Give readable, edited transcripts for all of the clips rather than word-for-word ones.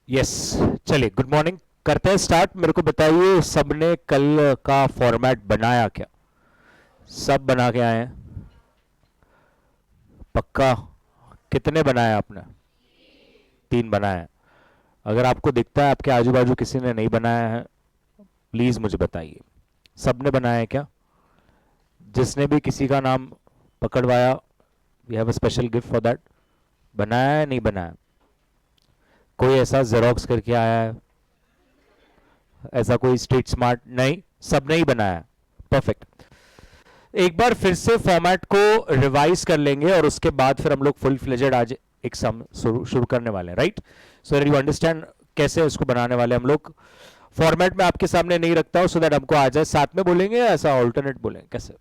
Yes. चलिए, good morning. करते हैं स्टार्ट। मेरे को बताइए, सबने कल का फॉर्मेट बनाया क्या? सब बना के आए हैं? पक्का? कितने बनाए आपने? 3 बनाए हैं। अगर आपको दिखता है आपके आजू बाजू किसी ने नहीं बनाया है, प्लीज मुझे बताइए। सबने बनाया है क्या? जिसने भी किसी का नाम पकड़वाया, we have a special gift for that. बनाया है नहीं बनाया? कोई ऐसा जेरोक्स करके आया है? ऐसा कोई स्ट्रीट स्मार्ट नहीं? सबने ही बनाया? परफेक्ट। एक बार फिर से फॉर्मेट को रिवाइज कर लेंगे और उसके बाद फिर हम लोग फुल फ्लेजेड आज एक सम शुरू करने वाले हैं, राइट? सो यू अंडरस्टैंड कैसे उसको बनाने वाले हम लोग। फॉर्मेट में आपके सामने नहीं रखता हूं सो दैट हमको आ जाए। साथ में बोलेंगे या ऐसा ऑल्टरनेट बोलेंगे, कैसे?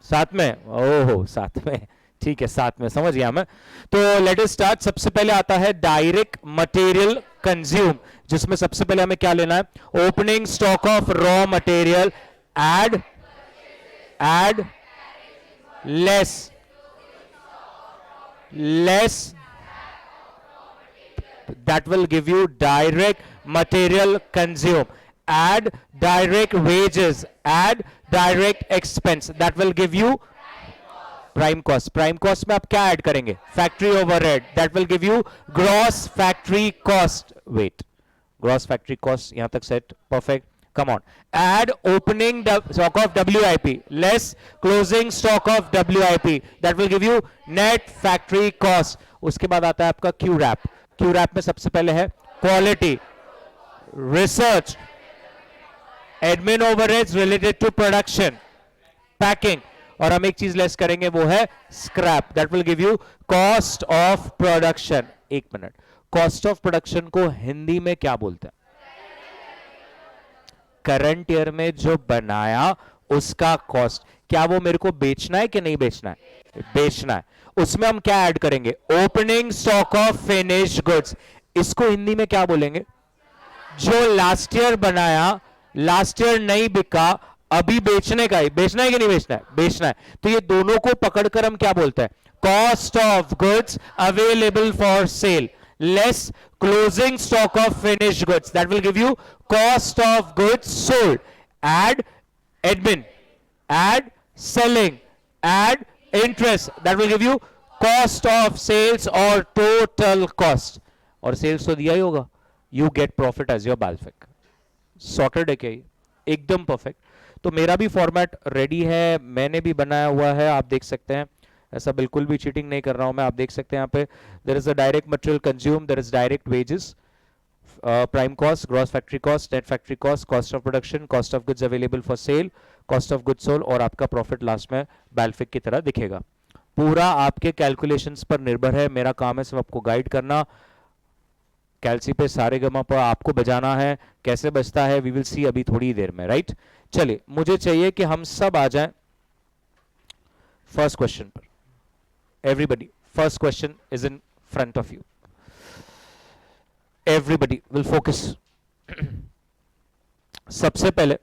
साथ में? ओहो, साथ में। ठीक है, साथ में समझ गया मैं। तो लेट अस स्टार्ट। सबसे पहले आता है डायरेक्ट मटेरियल कंज्यूम, जिसमें सबसे पहले हमें क्या लेना है? Opening stock of raw material add add less less that will give you direct material consume. Add direct wages, add direct expense, that will give you prime cost. Prime cost में आप क्या ऐड करेंगे? Factory overhead, that will give you gross factory cost. Wait, gross factory cost यहां तक set, perfect. come on, add opening stock of WIP less closing stock of WIP, that will give you net factory cost. उसके बाद आता है आपका Q wrap. Q wrap में सबसे पहले है quality, research, admin overheads related to production, packing, और हम एक चीज लेस करेंगे वो है scrap, that will give you cost of production. एक मिनट, कॉस्ट ऑफ प्रोडक्शन को हिंदी में क्या बोलते हैं? करंट ईयर में जो बनाया उसका कॉस्ट। क्या वो मेरे को बेचना है कि नहीं बेचना है? बेचना है। उसमें हम क्या ऐड करेंगे? Opening stock of finished goods. इसको हिंदी में क्या बोलेंगे? जो लास्ट ईयर बनाया, लास्ट ईयर नहीं बिका, अभी बेचने का है। बेचना है कि नहीं बेचना है? बेचना है। तो ये दोनों को पकड़कर हम क्या बोलते हैं? Cost of goods available for sale less closing stock of finished goods, that will give you cost of goods sold. Add admin, add selling, add interest, that will give you cost of sales और total cost. और sales तो दिया ही होगा, you get profit as your bal fig. Sorted है क्या ये? एकदम परफेक्ट। तो मेरा भी फॉर्मेट रेडी है, मैंने भी बनाया हुआ है, आप देख सकते हैं। ऐसा बिल्कुल भी चीटिंग नहीं कर रहा हूं मैं। आप देख सकते हैं यहाँ पे there is a direct material consume, there is direct wages, prime cost, gross factory cost, net factory cost, cost of production, cost of goods available for sale, cost of goods sold, और आपका profit last में बैलफिक की तरह दिखेगा। पूरा आपके calculations पर निर्भर है। मेरा काम है सिर्फ आपको गाइड करना। कैलसी पे सारे गमा पर आपको बजाना है। कैसे बजता है वी विल सी अभी थोड़ी देर में, राइट? चलिए, मुझे चाहिए कि हम सब आ जाएं फर्स्ट क्वेश्चन पर। Everybody, first question is in front of you. Everybody will focus. सबसे पहले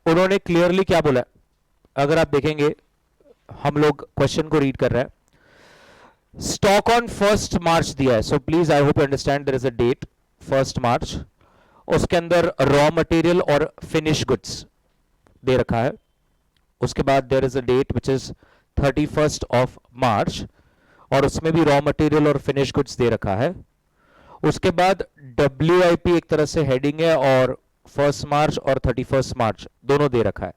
उन्होंने क्लियरली क्या बोला? अगर आप देखेंगे, हम लोग क्वेश्चन को रीड कर रहे हैं। स्टॉक ऑन 1 मार्च दिया है, so please I hope you understand there is a date 1 March. उसके अंदर रॉ मटेरियल और फिनिश गुड्स दे रखा है। उसके बाद there is a date which is 31 of March, और उसमें भी रॉ मटेरियल और फिनिश गुड्स दे रखा है। उसके बाद WIP एक तरह से हेडिंग है, और 1 मार्च और 31 मार्च दोनों दे रखा है।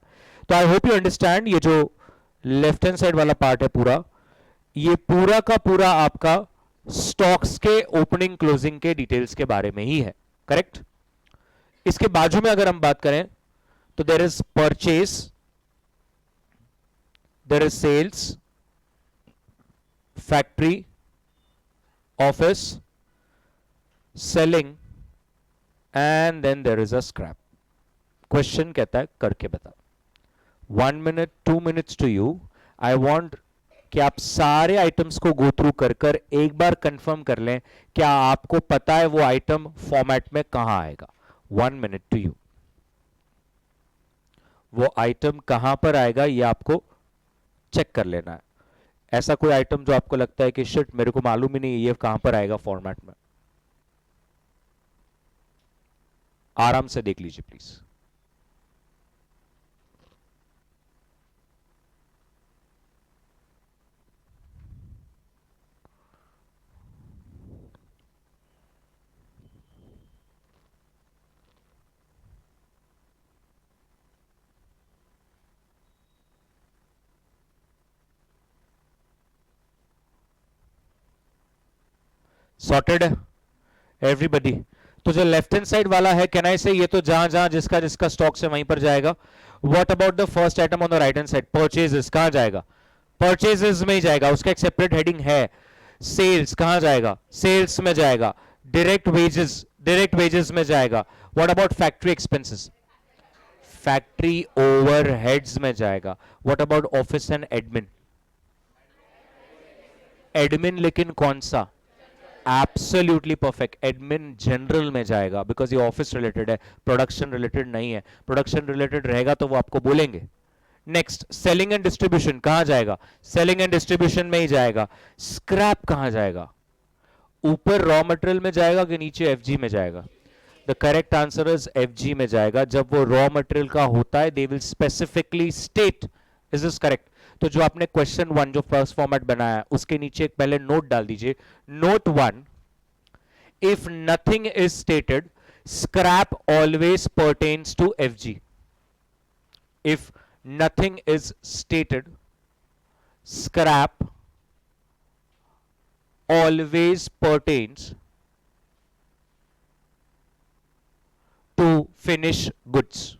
तो आई होप यू अंडरस्टैंड, ये जो लेफ्ट हैंड साइड वाला पार्ट है पूरा, ये पूरा का पूरा आपका स्टॉक्स के ओपनिंग क्लोजिंग के डिटेल्स के बारे में ही है, करेक्ट? इसके बाजू में अगर हम बात करें तो there is purchase, there is sales, factory, office, selling, and then there is a scrap. Question कहता है करके बता। 1 minute 2 minutes to you. I want कि आप सारे आइटम्स को गो थ्रू कर कर एक बार कंफर्म कर लें क्या आपको पता है वो आइटम फॉर्मेट में कहां आएगा। 1 मिनट टू यू। वो आइटम कहां पर आएगा ये आपको चेक कर लेना है। ऐसा कोई आइटम जो आपको लगता है कि शिट मेरे को मालूम ही नहीं ये कहां पर आएगा फॉर्मेट में। आराम से देख लीजिए प्लीज। सॉर्टेड है एवरीबडी। तो जो लेफ्ट हैंड साइड वाला है, कैन आई से ये तो जहां जहां जिसका जिसका स्टॉक से वहीं पर जाएगा। What about the first item on the right hand side, purchases, कहां जाएगा? परचेजेस में ही जाएगा, उसका एक सेपरेट हेडिंग है। सेल्स कहां जाएगा? सेल्स में जाएगा। डायरेक्ट वेजेस में जाएगा। What about factory expenses? Factory overheads में जाएगा। What about office and admin? Admin लेकिन कौन सा? एब्सोल्युटली परफेक्ट, एडमिन जनरल में जाएगा, बिकॉज ये ऑफिस रिलेटेड है, प्रोडक्शन रिलेटेड नहीं है। प्रोडक्शन रिलेटेड रहेगा तो वो आपको बोलेंगे। नेक्स्ट, सेलिंग एंड डिस्ट्रीब्यूशन कहां जाएगा? सेलिंग एंड डिस्ट्रीब्यूशन में ही जाएगा। स्क्रैप कहां जाएगा? ऊपर रॉ मटेरियल में जाएगा कि नीचे एफजी में जाएगा? The correct answer is FG में जाएगा। जब वो रॉ मटेरियल का होता है, they will specifically state. Is this correct? तो जो आपने क्वेश्चन वन जो फर्स्ट फॉर्मेट बनाया, उसके नीचे एक पहले नोट डाल दीजिए। Note one, if nothing is stated, scrap always pertains to FG. If nothing is stated, scrap always pertains to finish goods.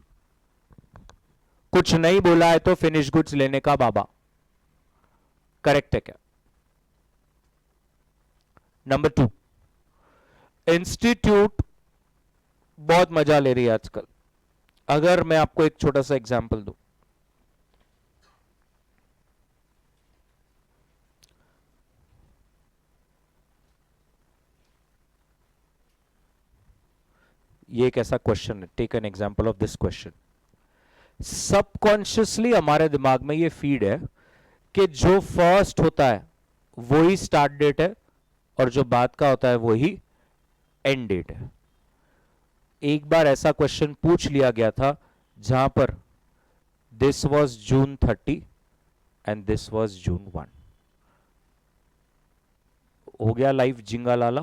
कुछ नहीं बोला है तो फिनिश गुड्स लेने का बाबा। करेक्ट है क्या? नंबर टू, इंस्टीट्यूट बहुत मजा ले रही है आजकल। अगर मैं आपको एक छोटा सा एग्जांपल दूं, ये एक ऐसा क्वेश्चन है, take an example of this question. Subconsciously हमारे दिमाग में ये फीड है कि जो फर्स्ट होता है वही स्टार्ट डेट है और जो बाद का होता है वही एंड डेट है। एक बार ऐसा क्वेश्चन पूछ लिया गया था जहां पर this was June 30 and this was June 1। हो गया लाइफ जिंगा लाला।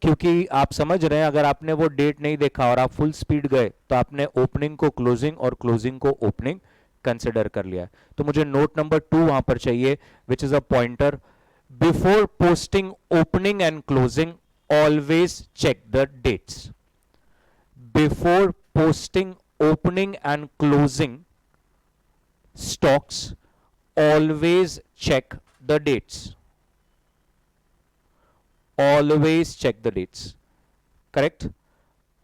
क्योंकि आप समझ रहे हैं, अगर आपने वो डेट नहीं देखा और आप फुल स्पीड गए तो आपने ओपनिंग को क्लोजिंग और क्लोजिंग को ओपनिंग कंसिडर कर लिया। तो मुझे नोट नंबर 2 वहां पर चाहिए, which is a pointer. Before posting opening and closing, always check the dates. Before posting opening and closing stocks, always check the dates. Always check the dates. Correct?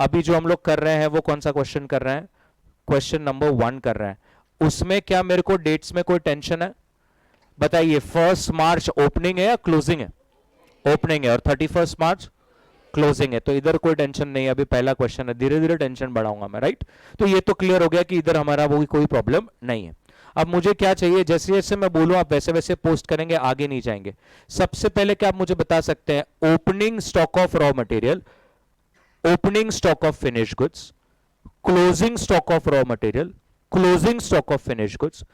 अभी जो हम लोग कर रहे हैं वो कौन सा क्वेश्चन कर रहे हैं? क्वेश्चन नंबर 1 कर रहे हैं। उसमें क्या मेरे को डेट्स में कोई टेंशन है? बताइए, 1 मार्च ओपनिंग है या क्लोजिंग है? ओपनिंग है। और 31 मार्च क्लोजिंग है। तो इधर कोई टेंशन नहीं है, अभी पहला क्वेश्चन है, धीरे धीरे टेंशन बढ़ाऊंगा मैं, राइट? तो ये तो क्लियर हो गया कि इधर हमारा वो कोई प्रॉब्लम नहीं है। अब मुझे क्या चाहिए? जैसे जैसे मैं बोलूं आप वैसे वैसे पोस्ट करेंगे, आगे नहीं जाएंगे। सबसे पहले क्या आप मुझे बता सकते हैं? Opening stock of raw material, opening stock of finish goods, closing stock of raw material, closing stock of finish goods,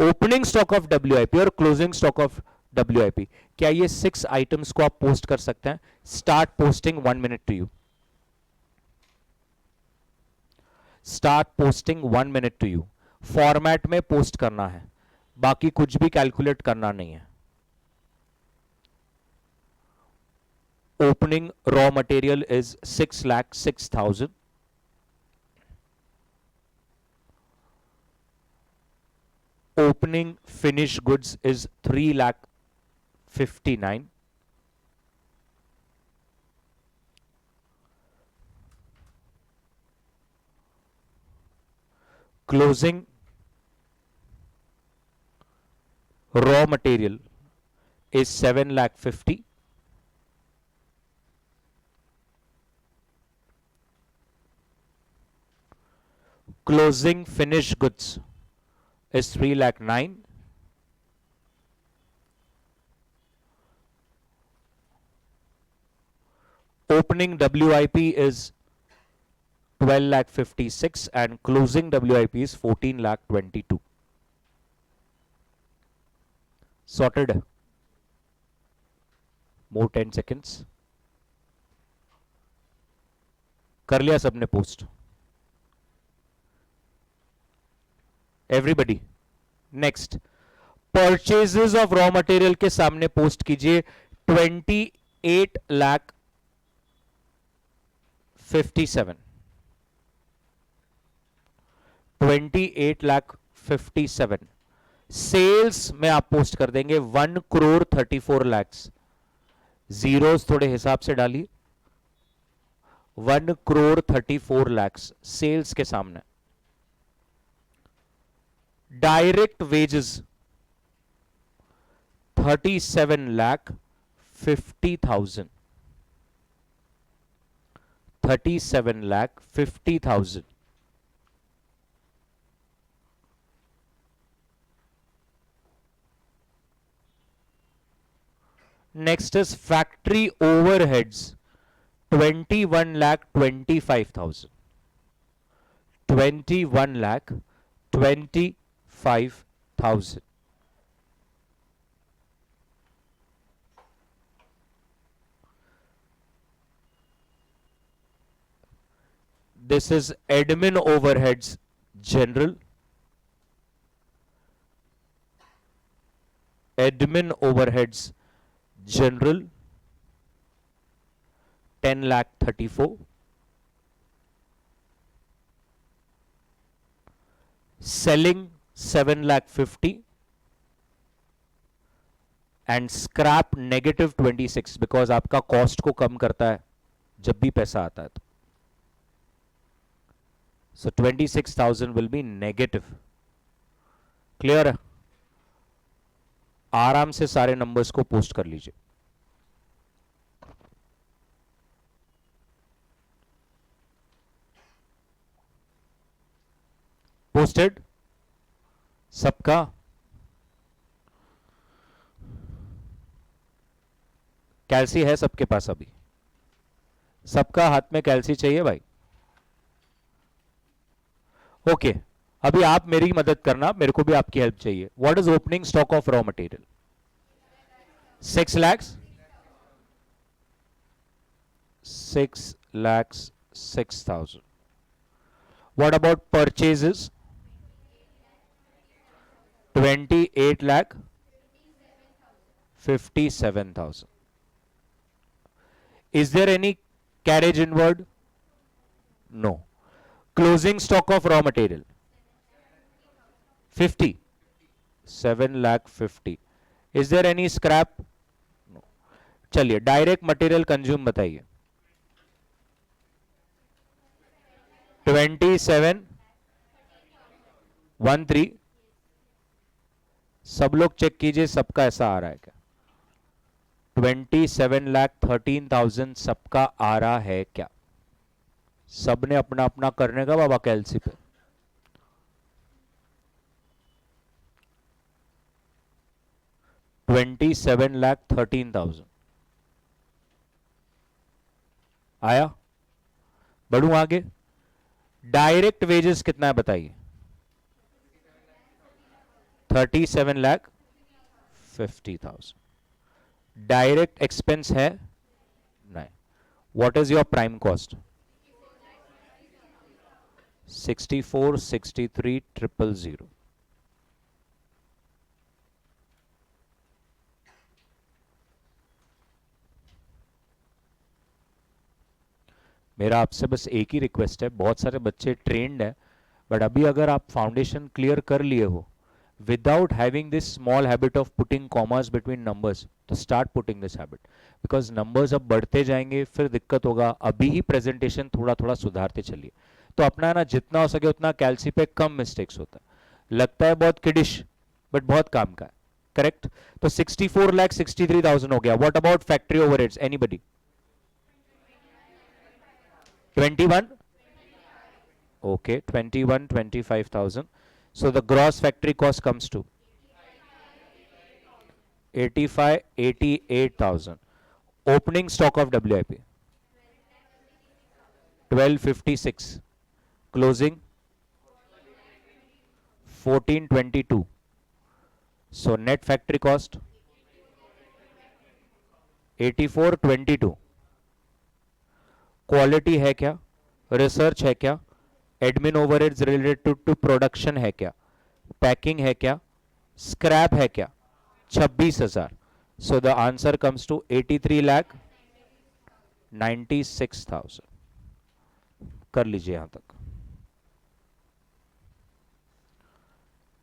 opening stock of WIP और क्लोजिंग स्टॉक ऑफ डब्ल्यूआईपी। क्या ये 6 आइटम्स को आप पोस्ट कर सकते हैं? Start posting, 1 minute to you. Start posting, 1 minute to you. Format में post करना है, बाकी कुछ भी कैलकुलेट करना नहीं है। Opening raw material is 6,06,000। Opening finished goods is 3,59,000. Closing raw material is 7,50,000. Closing finished goods is 3,09,000. Opening WIP is 12 lakh 56 and closing WIP is 14 lakh 22. Sorted. More 10 seconds. कर लिया सबने post? Everybody next purchases of raw material के सामने post कीजिए 28 lakh 57 28 lakh 57 sales में आप post कर देंगे 1 करोड़ 34 लैक्स जीरोस थोड़े हिसाब से डालिए 1 करोड़ 34 लैक्स सेल्स के सामने direct wages 37 lakh 50,000 37 lakh 50,000 next is factory overheads 21 lakh 25,000 21 lakh 25,000 this is admin overheads general admin overheads general 10 lakh 34 selling 7 lakh 50 and scrap negative 26 because आपका कॉस्ट को कम करता है जब भी पैसा आता है तो so 26,000 will be negative clear है आराम से सारे नंबर्स को पोस्ट कर लीजिए पोस्टेड सबका कैल्सी है सबके पास अभी सबका हाथ में कैल्सी चाहिए भाई ओके अभी आप मेरी मदद करना मेरे को भी आपकी हेल्प चाहिए what is opening stock of raw material 6 lakhs 6 lakhs 6,000 what about purchases 28 lakh 57,000 is there any carriage inward no closing stock of raw material 50 7 lakh 50 is there any scrap no चलिए direct material consume बताइए 2713 सब लोग check कीजिए सबका ऐसा आ रहा है क्या 27 लाख 13,000 सबका आ रहा है क्या सबने अपना अपना करने का बाबा कैलसी पे 27 लाख 13,000 आया बढ़ू आगे डायरेक्ट वेजेस कितना है बताइए 37 लाख 50,000 डायरेक्ट एक्सपेंस है नहीं what is your prime cost 64 63 000 मेरा आपसे बस एक ही रिक्वेस्ट है बहुत सारे बच्चे ट्रेंड है बट अभी अगर आप फाउंडेशन क्लियर कर लिए हो without having this small habit of putting commas between numbers तो start putting this habit because numbers अब बढ़ते जाएंगे फिर दिक्कत होगा अभी ही प्रेजेंटेशन थोड़ा थोड़ा सुधारते चलिए तो अपना ना जितना हो सके उतना कैल्सी पे कम मिस्टेक्स होता है लगता है बहुत किडिश बट बहुत काम का है करेक्ट तो 64 लाख 63,000 हो गया what about factory overheads anybody 21 okay 21 25,000 so the gross factory cost comes to 85 88,000 opening stock of WIP 1256 closing 1422. So net factory cost 8422. Quality है क्या, रिसर्च है क्या, admin overheads related to production है क्या, पैकिंग है क्या, स्क्रैप है क्या, 26,000. So the answer comes to 83,96,000. कर लीजिए यहां तक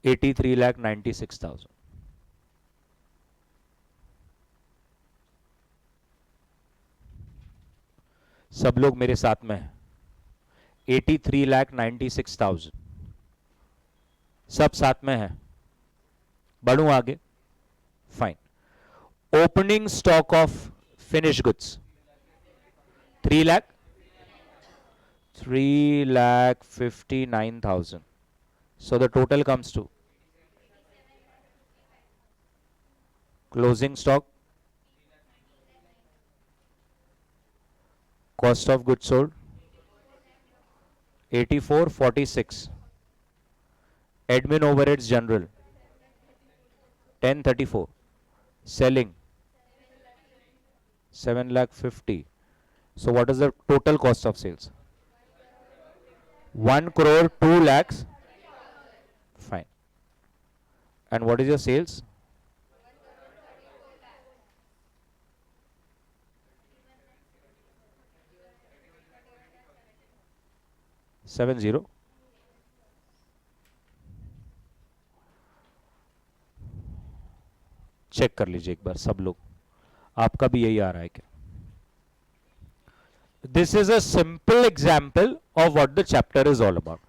83,96,000. सब लोग मेरे साथ में हैं. 83,96,000. सब साथ में हैं. बढ़ूं आगे. Fine. Opening stock of finish goods 3,59,000. So the total comes to closing stock, cost of goods sold 8446, admin overheads general 1034, selling 7,50,000. So what is the total cost of sales? 1 crore 2 lakhs. Fine. And what is your sales? 70. Check कर लीजिए एक बार सब लोग, आपका भी यही आ रहा है क्या? This is a simple example of what the chapter is all about.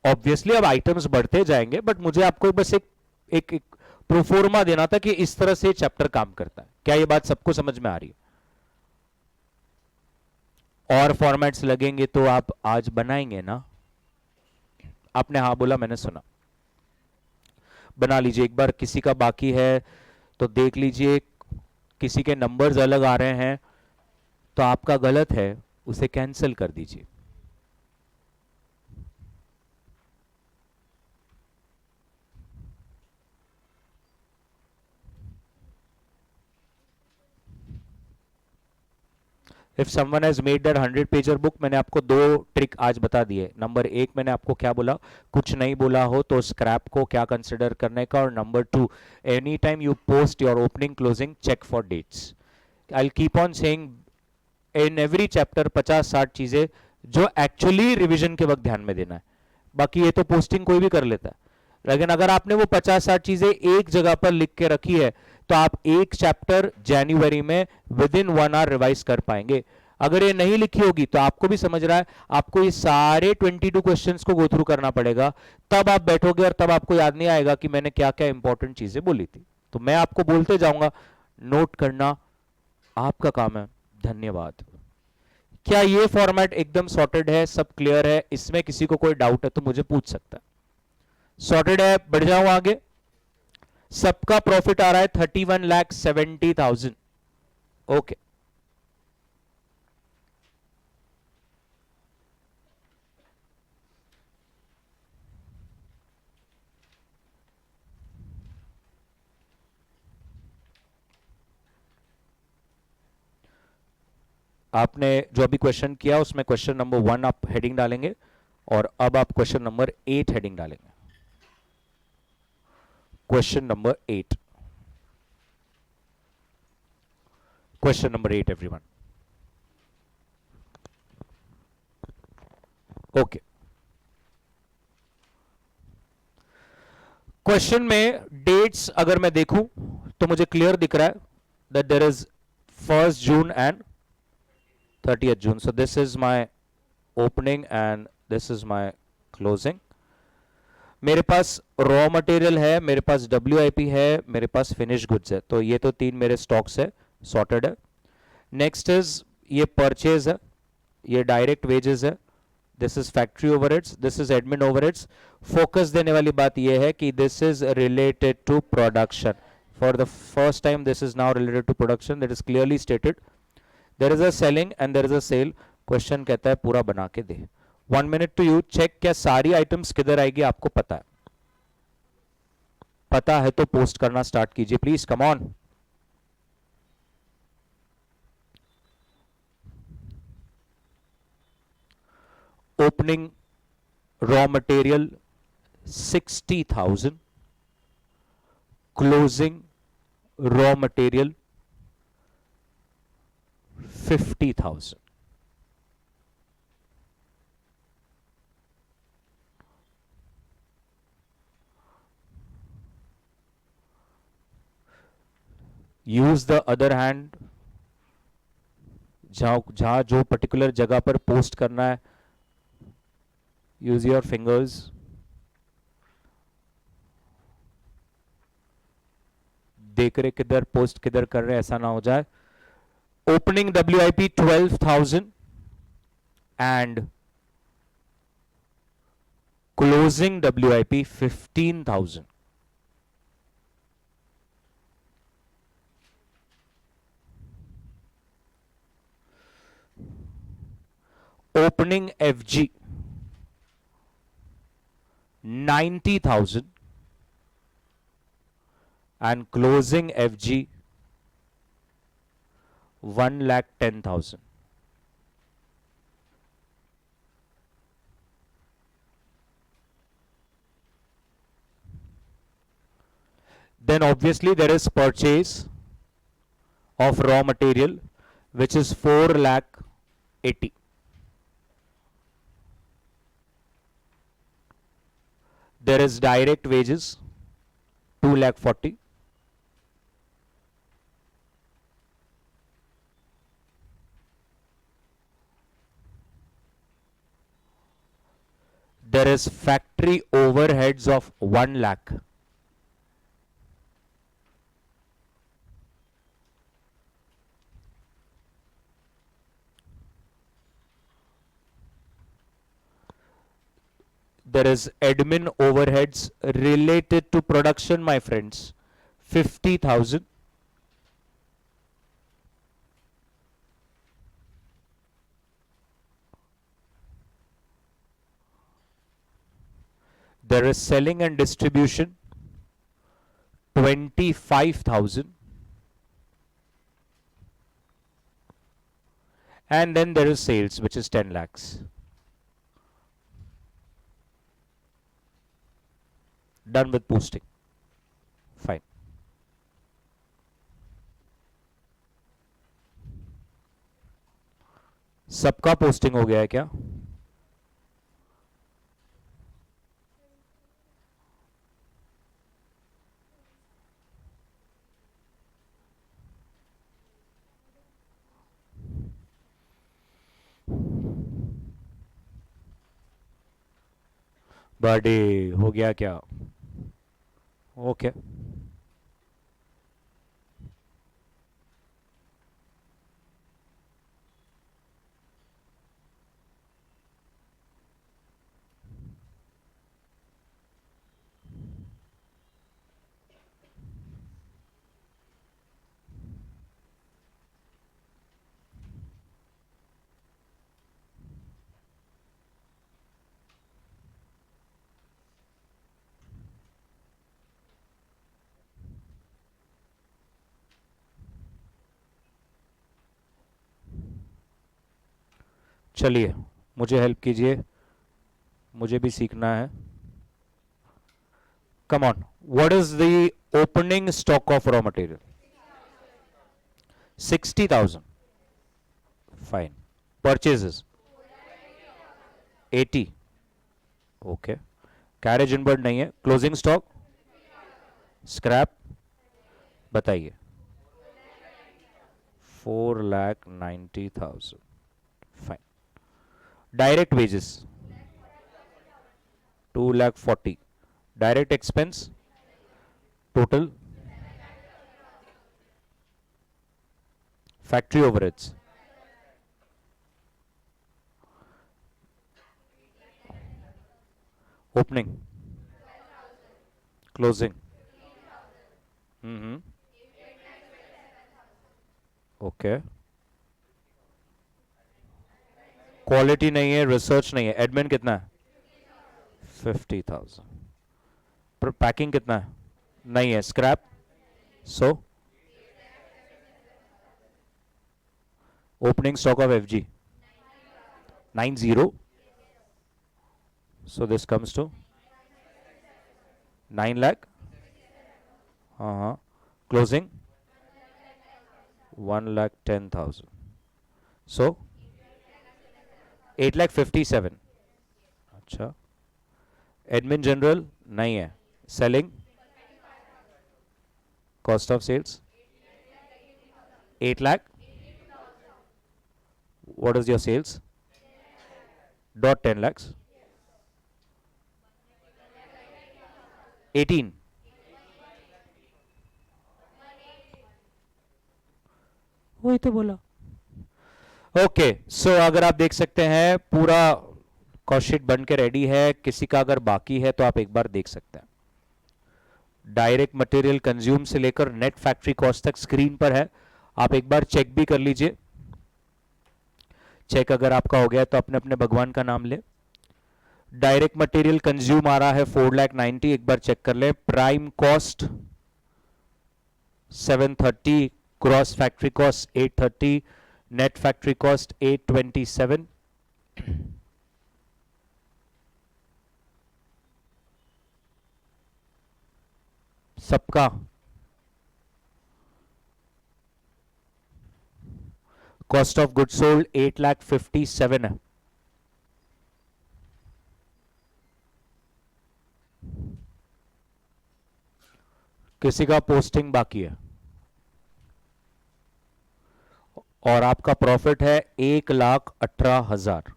Obviously अब आइटम्स बढ़ते जाएंगे, बट मुझे आपको बस एक प्रोफोर्मा देना था कि इस तरह से चैप्टर काम करता है. क्या ये बात सबको समझ में आ रही है? और फॉर्मेट्स लगेंगे तो आप आज बनाएंगे ना? आपने हाँ बोला, मैंने सुना. बना लीजिए एक बार. किसी का बाकी है तो देख लीजिए. किसी के नंबर्स अलग आ रहे हैं तो आपका गलत है, उसे कैंसिल कर दीजिए. If someone has made that 100 pager book, मैंने आपको दो ट्रिक आज बता दिए. नंबर एक, मैंने आपको क्या बोला, कुछ नहीं बोला हो तो स्क्रैप को क्या कंसिडर करने का. और number two, any time you post your opening closing, check for dates. I will keep on saying in every chapter 50-60 चीजें जो एक्चुअली रिवीजन के वक्त ध्यान में देना है. बाकी ये तो पोस्टिंग कोई भी कर लेता है, लेकिन अगर आपने वो 50-60 चीजें एक जगह पर लिख के रखी है तो आप एक चैप्टर जनवरी में विद इन 1 आवर रिवाइज कर पाएंगे. अगर ये नहीं लिखी होगी तो आपको भी समझ रहा है, आपको ये सारे 22 क्वेश्चंस को गो थ्रू करना पड़ेगा. तब आप बैठोगे और तब आपको याद नहीं आएगा कि मैंने क्या क्या इंपॉर्टेंट चीजें बोली थी. तो मैं आपको बोलते जाऊंगा, नोट करना आपका काम है. धन्यवाद. क्या ये फॉर्मेट एकदम सॉर्टेड है, सब क्लियर है? इसमें किसी को कोई डाउट है तो मुझे पूछ सकता है. सॉर्टेड है? बढ़ जाऊं आगे. सबका प्रॉफिट आ रहा है 31,70,000. ओके. आपने जो अभी क्वेश्चन किया उसमें क्वेश्चन नंबर 1 आप हेडिंग डालेंगे और अब आप क्वेश्चन नंबर 8 हेडिंग डालेंगे. Question number 8. Question number 8 everyone. Okay. Question में डेट्स अगर मैं देखूं तो मुझे क्लियर दिख रहा है that there is 1st June and 30th June. So this is my opening and this is my closing. मेरे पास रॉ मटेरियल है, मेरे पास WIP है, मेरे पास फिनिश गुड्स है. तो ये तो 3 मेरे स्टॉक्स है, सॉर्टेड है. नेक्स्ट इज ये परचेज है, ये डायरेक्ट वेजेस है, this is factory overheads, this is admin overheads. Focus देने वाली बात ये है कि this is related to production. For the first time this is now related to production. That is clearly stated. There is a selling and there is a sale. Question कहता है पूरा बना के दे. 1 मिनट टू यू, चेक क्या सारी items किधर आएगी आपको पता है? पता है तो पोस्ट करना स्टार्ट कीजिए please, come on. Opening raw material 60,000, closing raw material 50,000. Use the other hand. जहां जो पर्टिकुलर जगह पर पोस्ट करना है, यूज योर फिंगर्स. देख रहे किधर पोस्ट किधर कर रहे, ऐसा ना हो जाए. Opening WIP 12,000 and closing WIP 15,000. Opening FG 90,000 and closing FG 1,10,000. Then obviously there is purchase of raw material, which is 4,80,000. There is direct wages 2,40,000. There is factory overheads of 1,00,000. There is admin overheads related to production, my friends, 50,000. There is selling and distribution 25,000. And then there is sales, which is 10 lakhs. Done with posting. Fine. सबका posting हो गया है क्या? Birthday हो गया क्या? Okay. चलिए मुझे हेल्प कीजिए, मुझे भी सीखना है. Come on, what is the opening stock of raw material? 60,000. Fine. Purchases 80. Okay. Carriage inward नहीं है. Closing stock, scrap बताइए. 4,90,000. Fine. Direct wages 2,40,000. Direct expense total. Factory overheads opening, closing. Okay. Quality नहीं है, रिसर्च नहीं है। Admin कितना है? 50,000। Packing कितना है? नहीं है। Scrap so opening stock of FG 90, so this comes to 9 lakh. Closing 1,10,000, so 8,57,000. अच्छा, एडमिन जनरल नहीं है। Selling cost of sales 8 lakh. What is your sales? Dot 10 lakhs. 18. वही तो बोला। ओके, सो अगर आप देख सकते हैं पूरा कॉस्ट शीट बन के रेडी है। किसी का अगर बाकी है तो आप एक बार देख सकते हैं। डायरेक्ट मटेरियल कंज्यूम से लेकर नेट फैक्ट्री कॉस्ट तक स्क्रीन पर है। आप एक बार चेक भी कर लीजिए। चेक अगर आपका हो गया तो अपने अपने भगवान का नाम ले। डायरेक्ट मटेरियल कंज्यूम आ रहा है 4,90,000, एक बार चेक कर ले। Prime cost 730, cross factory cost 830, net factory cost 827। सबका कॉस्ट ऑफ गुड सोल्ड 8,57,000 है। किसी का पोस्टिंग बाकी है और आपका प्रॉफिट है 1,18,000।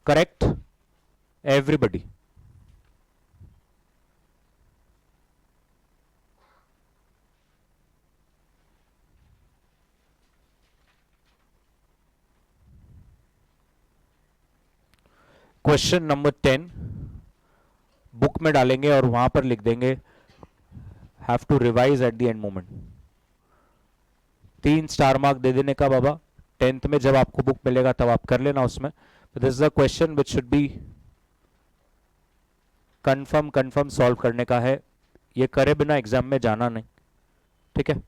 Correct everybody? Question number 10 book में डालेंगे और वहां पर लिख देंगे have to revise at the end moment. 3 star mark दे देने का बाबा। 10th में जब आपको बुक मिलेगा तब आप कर लेना उसमें। This is the question which should be confirm solve करने का है। ये करे बिना एग्जाम में जाना नहीं, ठीक है?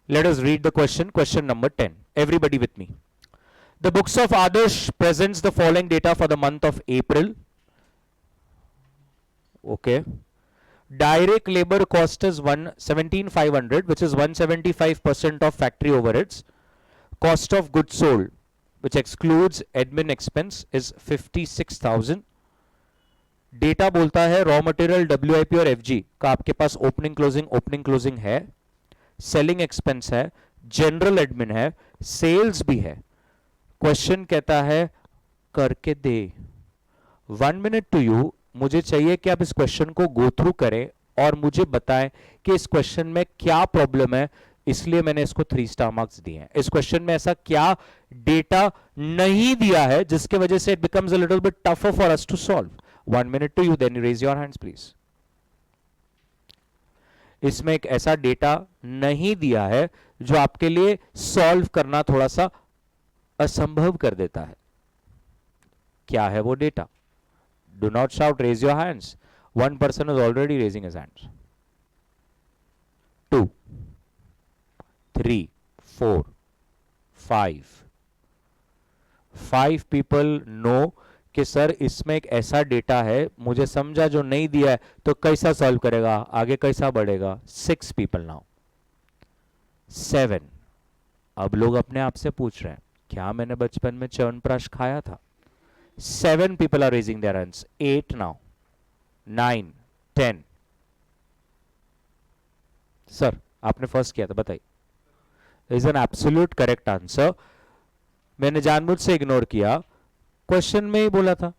Let us read the question. Question number 10. Everybody with me. The books of Adarsh presents the following data for the month of April. Okay. Direct labor cost is 17,500, which is 175% of factory overheads. Cost of goods sold, which excludes admin expense, is 56,000. Data बोलता है raw material WIP और FG का आपके पास opening closing है, selling expense है, general admin है, sales भी है। क्वेश्चन कहता है करके दे। 1 मिनट टू यू। मुझे चाहिए कि आप इस क्वेश्चन को गो थ्रू करें और मुझे बताएं कि इस क्वेश्चन में क्या प्रॉब्लम है। इसलिए मैंने इसको 3 स्टार मार्क्स दिए हैं। इस क्वेश्चन में ऐसा क्या डेटा नहीं दिया है जिसके वजह से it becomes a little bit tougher for us to solve. 1 minute to you, then you raise your hands please. इसमें एक ऐसा डेटा नहीं दिया है जो आपके लिए सॉल्व करना थोड़ा सा असंभव कर देता है। क्या है वो data? Do not shout, raise your hands. 1 person is already raising his hands. 2, 3, 4, 5 people know कि सर इसमें एक ऐसा डेटा है, मुझे समझा जो नहीं दिया है, तो कैसा सॉल्व करेगा, आगे कैसा बढ़ेगा। 6 people नाउ। 7। अब लोग अपने आप से पूछ रहे हैं क्या मैंने बचपन में च्यवनप्राश खाया था। 7 people are raising their hands. 8 now. 9, 10. Sir आपने फर्स्ट किया था, बताइए। Is an absolute correct answer. मैंने जानबूझ से इग्नोर किया, क्वेश्चन में ही बोला था।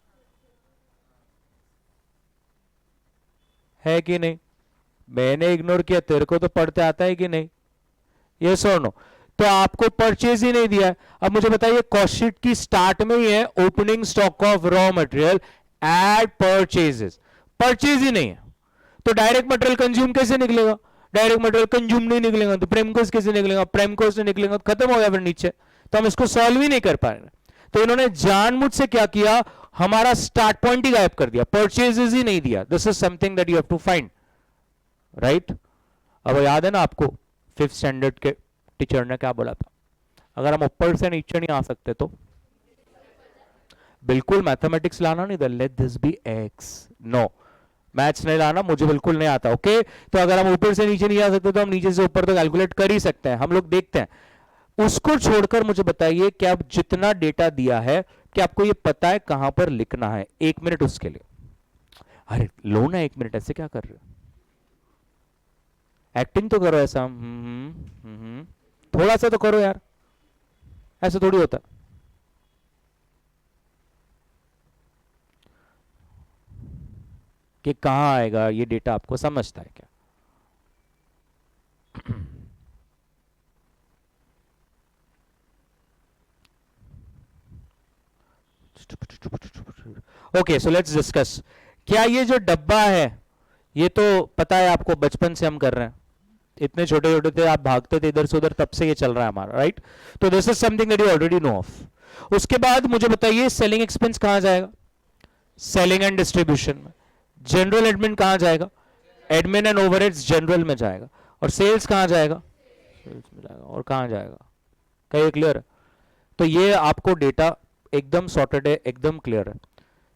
है कि नहीं? मैंने इग्नोर किया, तेरे को तो पढ़ते आता है कि नहीं? यस और नो? तो आपको परचेज ही नहीं दिया है। अब मुझे बताइए, कॉस्ट शीट की स्टार्ट में ही है opening stock of raw material add purchases, purchase ही नहीं है, तो डायरेक्ट मटेरियल कंज्यूम कैसे निकलेगा? डायरेक्ट मटेरियल कंज्यूम नहीं निकलेगा तो प्रेमकोस कैसे निकलेगा, प्रेमकोस नहीं निकलेगा तो खत्म हो गया फिर नीचे, तो हम इसको सॉल्व ही नहीं कर पाएंगे। तो इन्होंने जानबूझ से क्या किया, हमारा स्टार्ट पॉइंट ही गायब कर दिया, परचेजेस ही नहीं दिया। This is something that you have to find, right. अब याद है ना आपको 5th स्टैंडर्ड के टीचर ने क्या बोला था, अगर हम ऊपर से नीचे नहीं आ सकते तो बिल्कुल मैथमेटिक्स लाना नहीं था, let this be X, no maths नहीं लाना, मुझे बिल्कुल नहीं आता, ओके। तो अगर हम ऊपर से नीचे नहीं आ सकते तो हम नीचे से ऊपर तो कैलकुलेट कर ही सकते हैं, हम लोग देखते हैं। उसको छोड़कर मुझे बताइए कि आप जितना डेटा दिया है कि आपको ये पता है कहां पर लिखना है, 1 मिनट उसके लिए। अरे लो ना 1 मिनट, ऐसे क्या कर रहे हो, एक्टिंग तो करो ऐसा, थोड़ा सा तो करो यार, ऐसा थोड़ी होता। कि कहां आएगा ये डेटा, आपको समझता है क्या? Okay, so let's discuss. क्या ये जो डब्बा है, ये तो पता है आपको, बचपन से हम कर रहे हैं, इतने छोटे छोटे थे आप भागते थे इधर से उधर, तब से ये चल रहा है हमारा, राइट। तो this is something that you already know of. उसके बाद मुझे बताइए सेलिंग एक्सपेंस कहां जाएगा, सेलिंग एंड डिस्ट्रीब्यूशन में। जनरल एडमिन कहां जाएगा, एडमिन एंड ओवरहेड्स जनरल में जाएगा। और सेल्स कहां जाएगा, सेल्स में जाएगा। और कहां जाएगा, कहीं क्लियर है? तो ये आपको डेटा एकदम सॉर्टेड है, एकदम क्लियर है।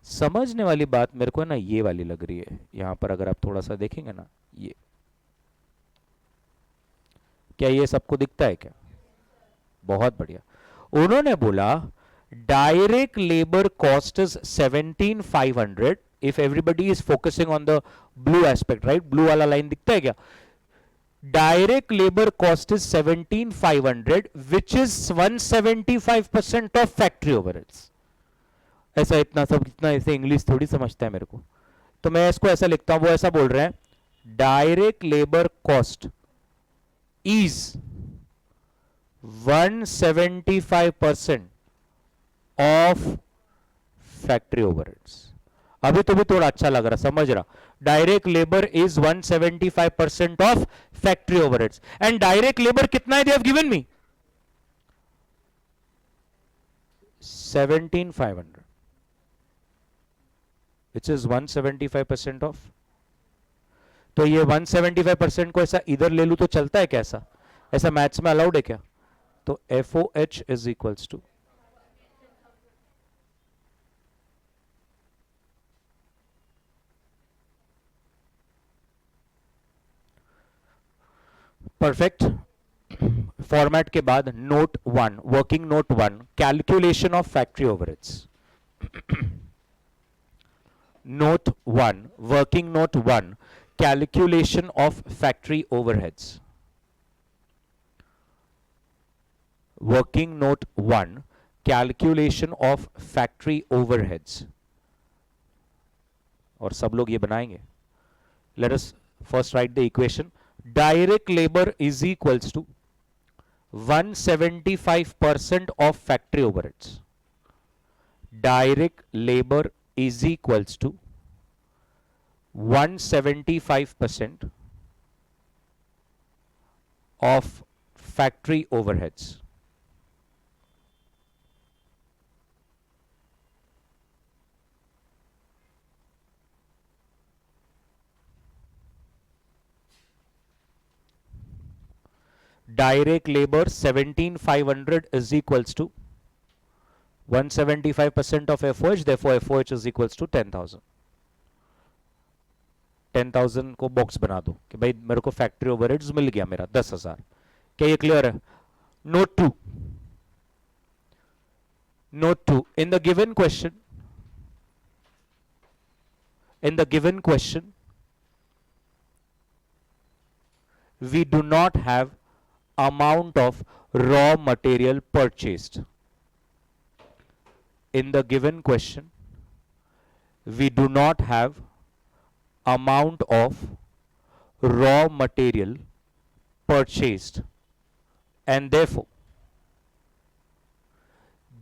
समझने वाली बात मेरे को ना ये वाली लग रही है, यहां पर अगर आप थोड़ा सा देखेंगे ना, ये क्या ये सबको दिखता है क्या? बहुत बढ़िया। उन्होंने बोला direct labour cost is 17,500 if everybody is focusing on the blue aspect, right. Blue वाला लाइन दिखता है क्या? Direct labour cost is 17,500 which is 175% of factory overheads. ऐसा इतना सब, इतना ऐसे इंग्लिश थोड़ी समझता है मेरे को, तो मैं इसको ऐसा लिखता हूं, वो ऐसा बोल रहे हैं direct labour cost is 175% of factory overheads। अभी तो भी थोड़ा अच्छा लग रहा, समझ रहा। Direct labour is 175% of factory overheads. And direct labour कितना है, they have given me 17,500 which is 175% of. तो ये 175% को ऐसा इधर ले लू तो चलता है कैसा, ऐसा मैथ्स में अलाउड है क्या? तो FOH is equals to perfect. Format के बाद note 1, working note 1, calculation of factory overheads. Note 1, working note 1, calculation of factory overheads। Working note 1, calculation of factory overheads। और सब लोग ये बनाएंगे। Let us first write the equation। Direct labor is equals to 175% of factory overheads। Direct labor is equals to 175% of factory overheads। Direct labor 17,500 is equals to 175% of FOH, therefore FOH is equals to 10,000। 10,000 को box बना दो कि भाई मेरे को factory overheads मिल गया मेरा 10,000। क्या ये क्लियर है? Note 2, note 2, in the given question, in the given question we do not have amount of raw material purchased। In the given question we do not have amount of raw material purchased, and therefore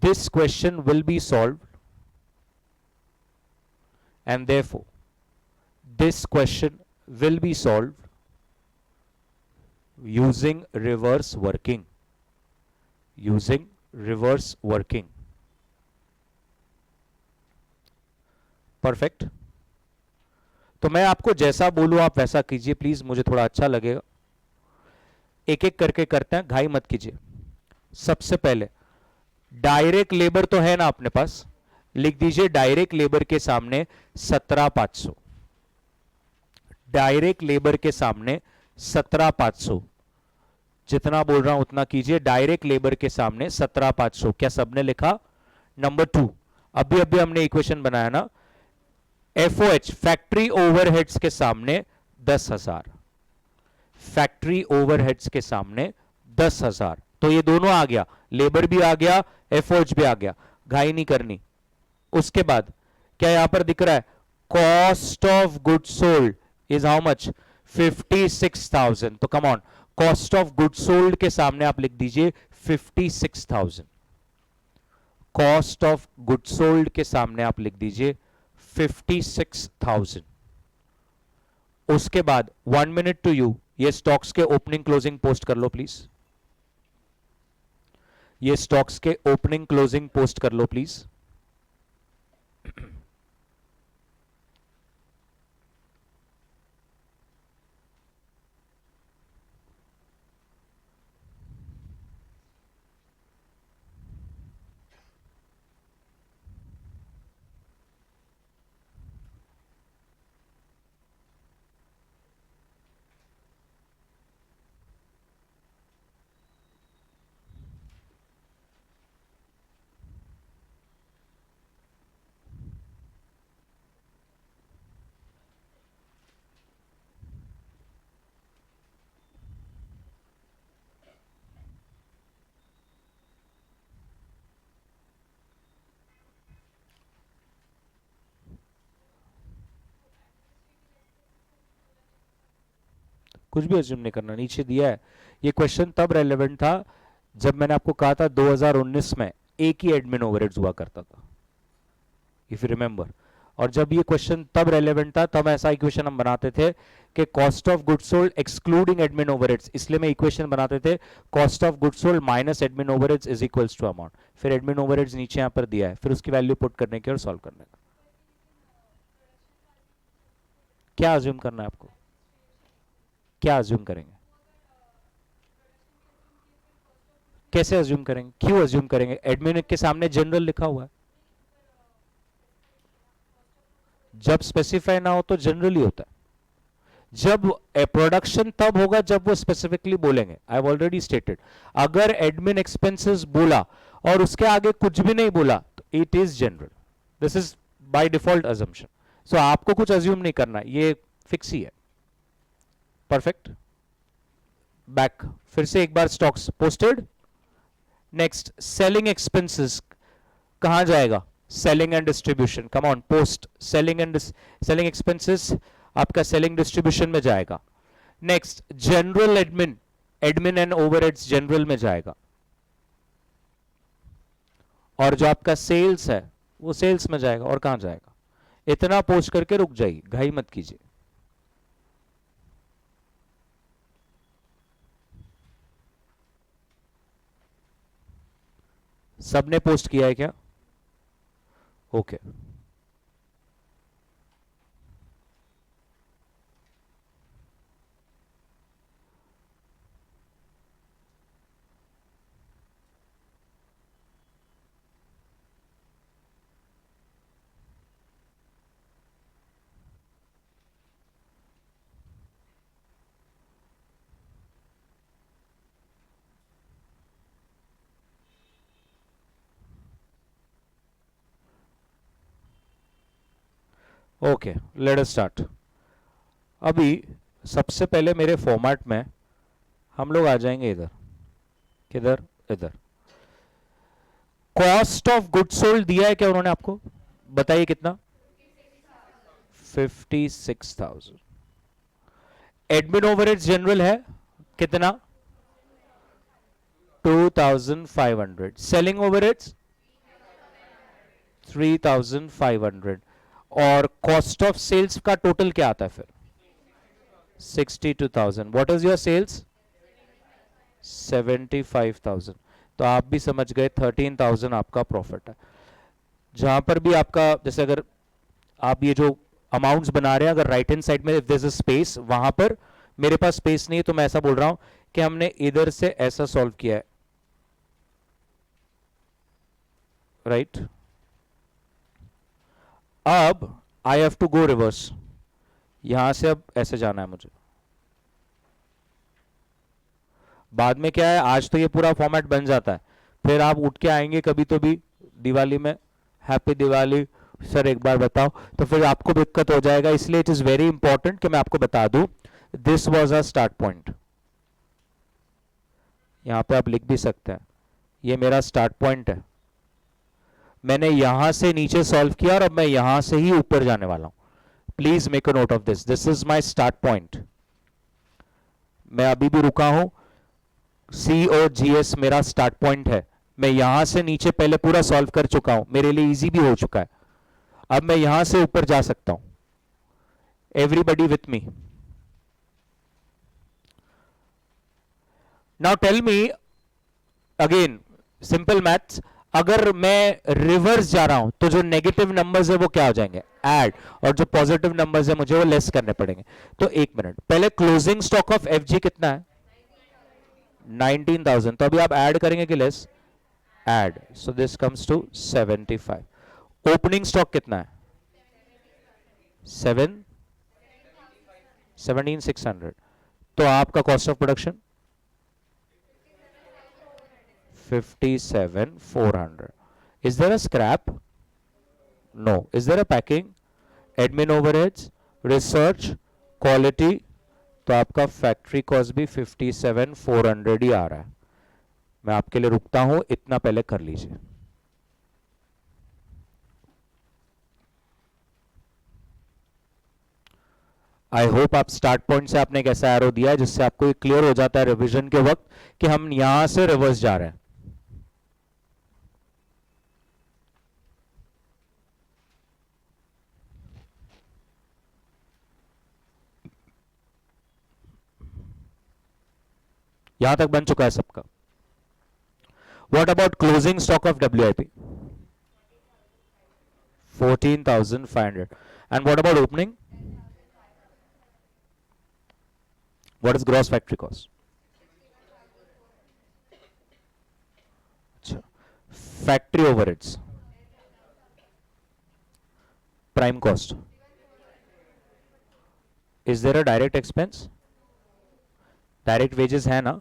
this question will be solved, and therefore this question will be solved using reverse working, using reverse working. Perfect. तो मैं आपको जैसा बोलूं आप वैसा कीजिए please, मुझे थोड़ा अच्छा लगेगा. एक एक करके करते हैं, घाई मत कीजिए. सबसे पहले डायरेक्ट लेबर तो है ना अपने पास, लिख दीजिए डायरेक्ट लेबर के सामने 17,500. डायरेक्ट लेबर के सामने 17,500. जितना बोल रहा हूं उतना कीजिए. डायरेक्ट लेबर के सामने 17,500. क्या सबने लिखा? नंबर 2, अभी अभी हमने इक्वेशन बनाया ना, एफओएच फैक्ट्री ओवरहेड्स के सामने 10,000. फैक्ट्री ओवरहेड्स के सामने 10,000. तो ये दोनों आ गया, लेबर भी आ गया, एफओएच भी आ गया. घाई नहीं करनी. उसके बाद क्या यहां पर दिख रहा है? Cost of good sold is how much? 56,000. तो come on, cost of good sold के सामने आप लिख दीजिए 56,000. कॉस्ट ऑफ गुड सोल्ड के सामने आप लिख दीजिए 56,000. उसके बाद 1 मिनट टू यू, ये स्टॉक्स के ओपनिंग क्लोजिंग पोस्ट कर लो प्लीज. ये स्टॉक्स के ओपनिंग क्लोजिंग पोस्ट कर लो प्लीज. कुछ भी अज्यूम नहीं करना, नीचे दिया है. ये क्वेश्चन तब रेलेवेंट था जब मैंने आपको कहा था 2019 में एक ही एडमिन ओवरहेड्स हुआ करता था, इफ यू रिमेंबर. और जब ये क्वेश्चन तब रेलेवेंट था, तब ऐसा इक्वेशन हम बनाते थे कि cost of good sold excluding admin overheads. इसलिए मैं इक्वेशन बनाते थे cost of good sold minus admin overheads is equals to amount. फिर एडमिन ओवरहेड्स नीचे यहां पर दिया है, फिर उसकी वैल्यू पुट करने की और सॉल्व करने का. क्या अज्यूम करना है आपको? क्या अज्यूम करेंगे? कैसे अज्यूम करेंगे? क्यों अज्यूम करेंगे? एडमिन के सामने जनरल लिखा हुआ है. जब स्पेसिफाई ना हो तो जनरली होता है. जब प्रोडक्शन तब होगा जब वो स्पेसिफिकली बोलेंगे. आई हैव ऑलरेडी स्टेटेड, अगर एडमिन एक्सपेंसेस बोला और उसके आगे कुछ भी नहीं बोला तो it is general. This is by default assumption. So आपको कुछ अज्यूम नहीं करना, ये फिक्स ही है. परफेक्ट. बैक फिर से एक बार, stocks posted. Next selling expenses कहां जाएगा? Selling and distribution. Come on, post selling and selling expenses आपका सेलिंग डिस्ट्रीब्यूशन में जाएगा. Next general admin, admin and overheads general में जाएगा. और जो आपका सेल्स है वो सेल्स में जाएगा. और कहां जाएगा? इतना पोस्ट करके रुक जाइए, घाई मत कीजिए. सबने पोस्ट किया है क्या? Okay. Okay, let us start. अभी सबसे पहले मेरे फॉर्मेट में हम लोग आ जाएंगे इधर. किधर? इधर. कॉस्ट ऑफ गुड सोल्ड दिया है क्या उन्होंने आपको? बताइए कितना? 56,000. एडमिन ओवरहेड्स जनरल है कितना? 2,500. Selling overheads 3,500. और कॉस्ट ऑफ सेल्स का टोटल क्या आता है फिर? 62,000. What is your sales? 75,000, तो आप भी समझ गए 13,000 आपका प्रॉफिट है। जहां पर भी आपका, जैसे अगर आप ये जो अमाउंट्स बना रहे हैं, अगर राइट हैंड साइड में if there is a space, वहां पर मेरे पास स्पेस नहीं है, तो मैं ऐसा बोल रहा हूं कि हमने इधर से ऐसा सॉल्व किया है, राइट। अब I have to go reverse, यहां से अब ऐसे जाना है मुझे। बाद में क्या है, आज तो ये पूरा फॉर्मेट बन जाता है, फिर आप उठ के आएंगे कभी तो भी दिवाली में, हैप्पी दिवाली सर एक बार बताओ, तो फिर आपको दिक्कत हो जाएगा। इसलिए इट इज वेरी इंपॉर्टेंट कि मैं आपको बता दूं, this was a start point. यहां पे आप लिख भी सकते हैं, ये मेरा स्टार्ट पॉइंट है, मैंने यहां से नीचे सॉल्व किया और अब मैं यहां से ही ऊपर जाने वाला हूं। Please make a note of this, this is my start point. मैं अभी भी रुका हूं, सी और जी एस मेरा स्टार्ट पॉइंट है, मैं यहां से नीचे पहले पूरा सॉल्व कर चुका हूं, मेरे लिए इजी भी हो चुका है, अब मैं यहां से ऊपर जा सकता हूं। Everybody with me? Now tell me again, simple maths, अगर मैं रिवर्स जा रहा हूं तो जो नेगेटिव नंबर्स है वो क्या हो जाएंगे, ऐड, और जो पॉजिटिव नंबर्स है मुझे वो लेस करने पड़ेंगे। तो एक मिनट, पहले क्लोजिंग स्टॉक ऑफ एफजी कितना है, 19,000, तो अभी आप ऐड करेंगे कि less, add, so this comes to 75। Opening stock कितना है, 7, 17,600, तो आपका cost of production 57,400। Is there a scrap? No. Is there a packing? Admin overheads, research, quality, तो आपका फैक्ट्री कॉस्ट भी 57,400 ही आ रहा है। मैं आपके लिए रुकता हूं, इतना पहले कर लीजिए। आई होप आप स्टार्ट पॉइंट से आपने एक ऐसा एरो दिया है जिससे आपको क्लियर हो जाता है रिवीजन के वक्त कि हम यहां से रिवर्स जा रहे हैं। यहां तक बन चुका है सबका। What about closing stock of WIP, 14,500, and what about opening, what is gross factory cost? अच्छा, factory overheads, prime cost, is there a direct expense, direct wages है ना,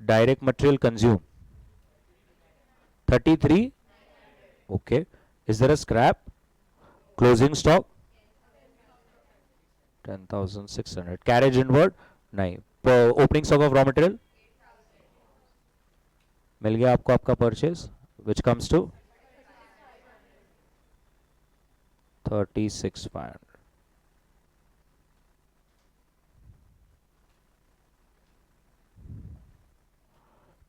direct material consume 33, okay, is there a scrap, closing stock 10,600, carriage inward नहीं, opening stock of raw material मिल गया आपको, आपका purchase which comes to 36,500।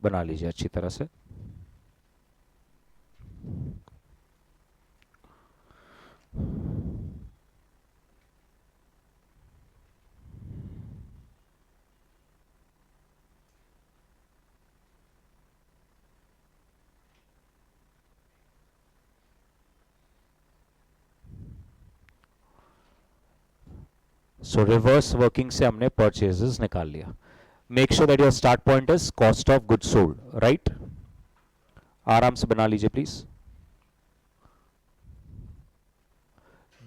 बना लीजिए अच्छी तरह से। सो रिवर्स वर्किंग से हमने परचेजेस निकाल लिया। Make sure that your start point is cost of goods sold, right. आराम से बना लीजिए please.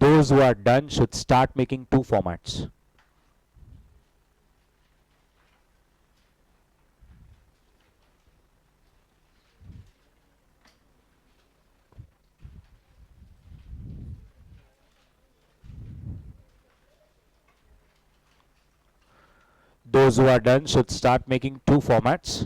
Those who are done should start making two formats. Those who are done should start making two formats.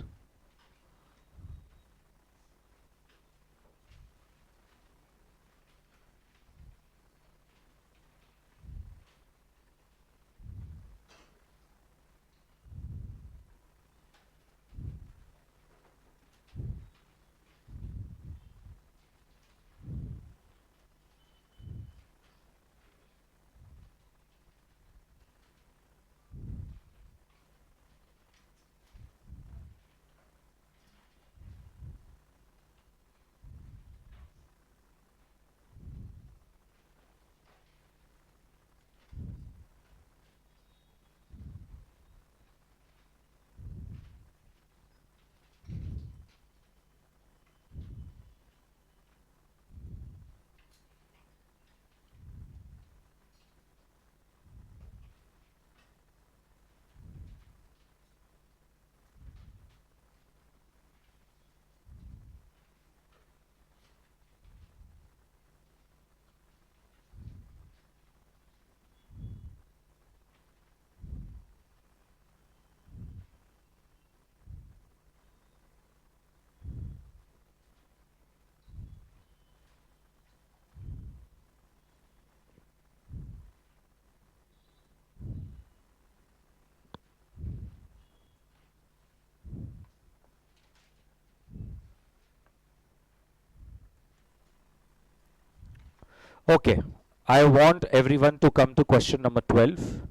Okay, I want everyone to come to question number 12.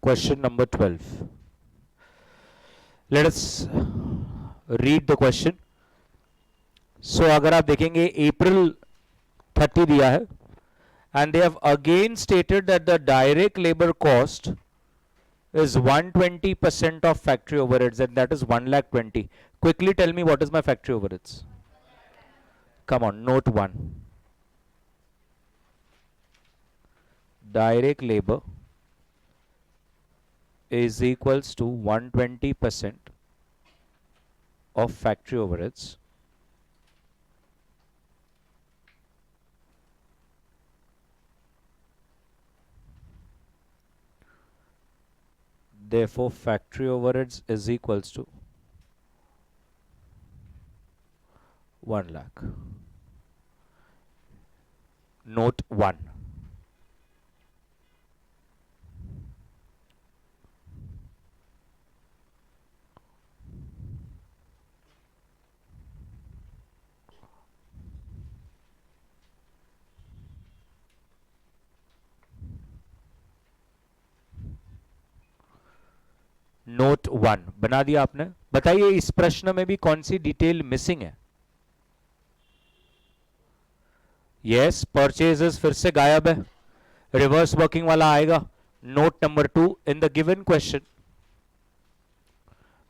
Question number 12. Let us read the question. So अगर आप देखेंगे अप्रैल 30 दिया है, and they have again stated that the direct labor cost is 120% of factory overheads, and that is 1,20,000. Quickly tell me what is my factory overheads. Come on, note 1. Direct labor is equals to 120% of factory overheads. Therefore, factory overheads is equals to 1 lakh. Note 1. Note 1 बना दिया आपने. बताइए इस प्रश्न में भी कौन सी detail missing है. यस, परचेजेस फिर से गायब है. रिवर्स वर्किंग वाला आएगा. Note number 2 in the given question.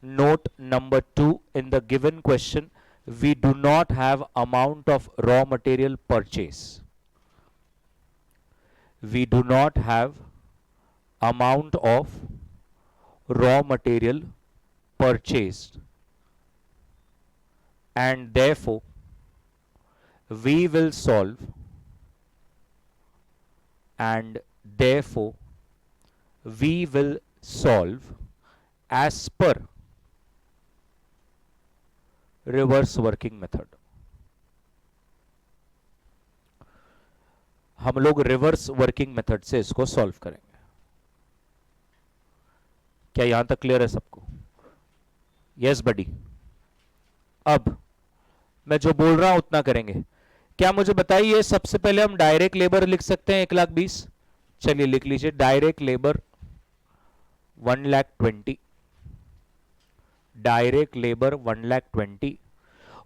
Note number 2 in the given question, we do not have amount of raw material purchase. We do not have amount of raw material purchased, and therefore we will solve, and therefore we will solve as per reverse working method. हम लोग reverse working method से इसको solve करेंगे. क्या यहां तक clear है सबको? यस बडी. अब मैं जो बोल रहा हूं उतना करेंगे. क्या मुझे बताइए, सबसे पहले हम डायरेक्ट लेबर लिख सकते हैं 1,20,000. चलिए लिख लीजिए डायरेक्ट लेबर 1,20,000. Direct labour 1,20,000.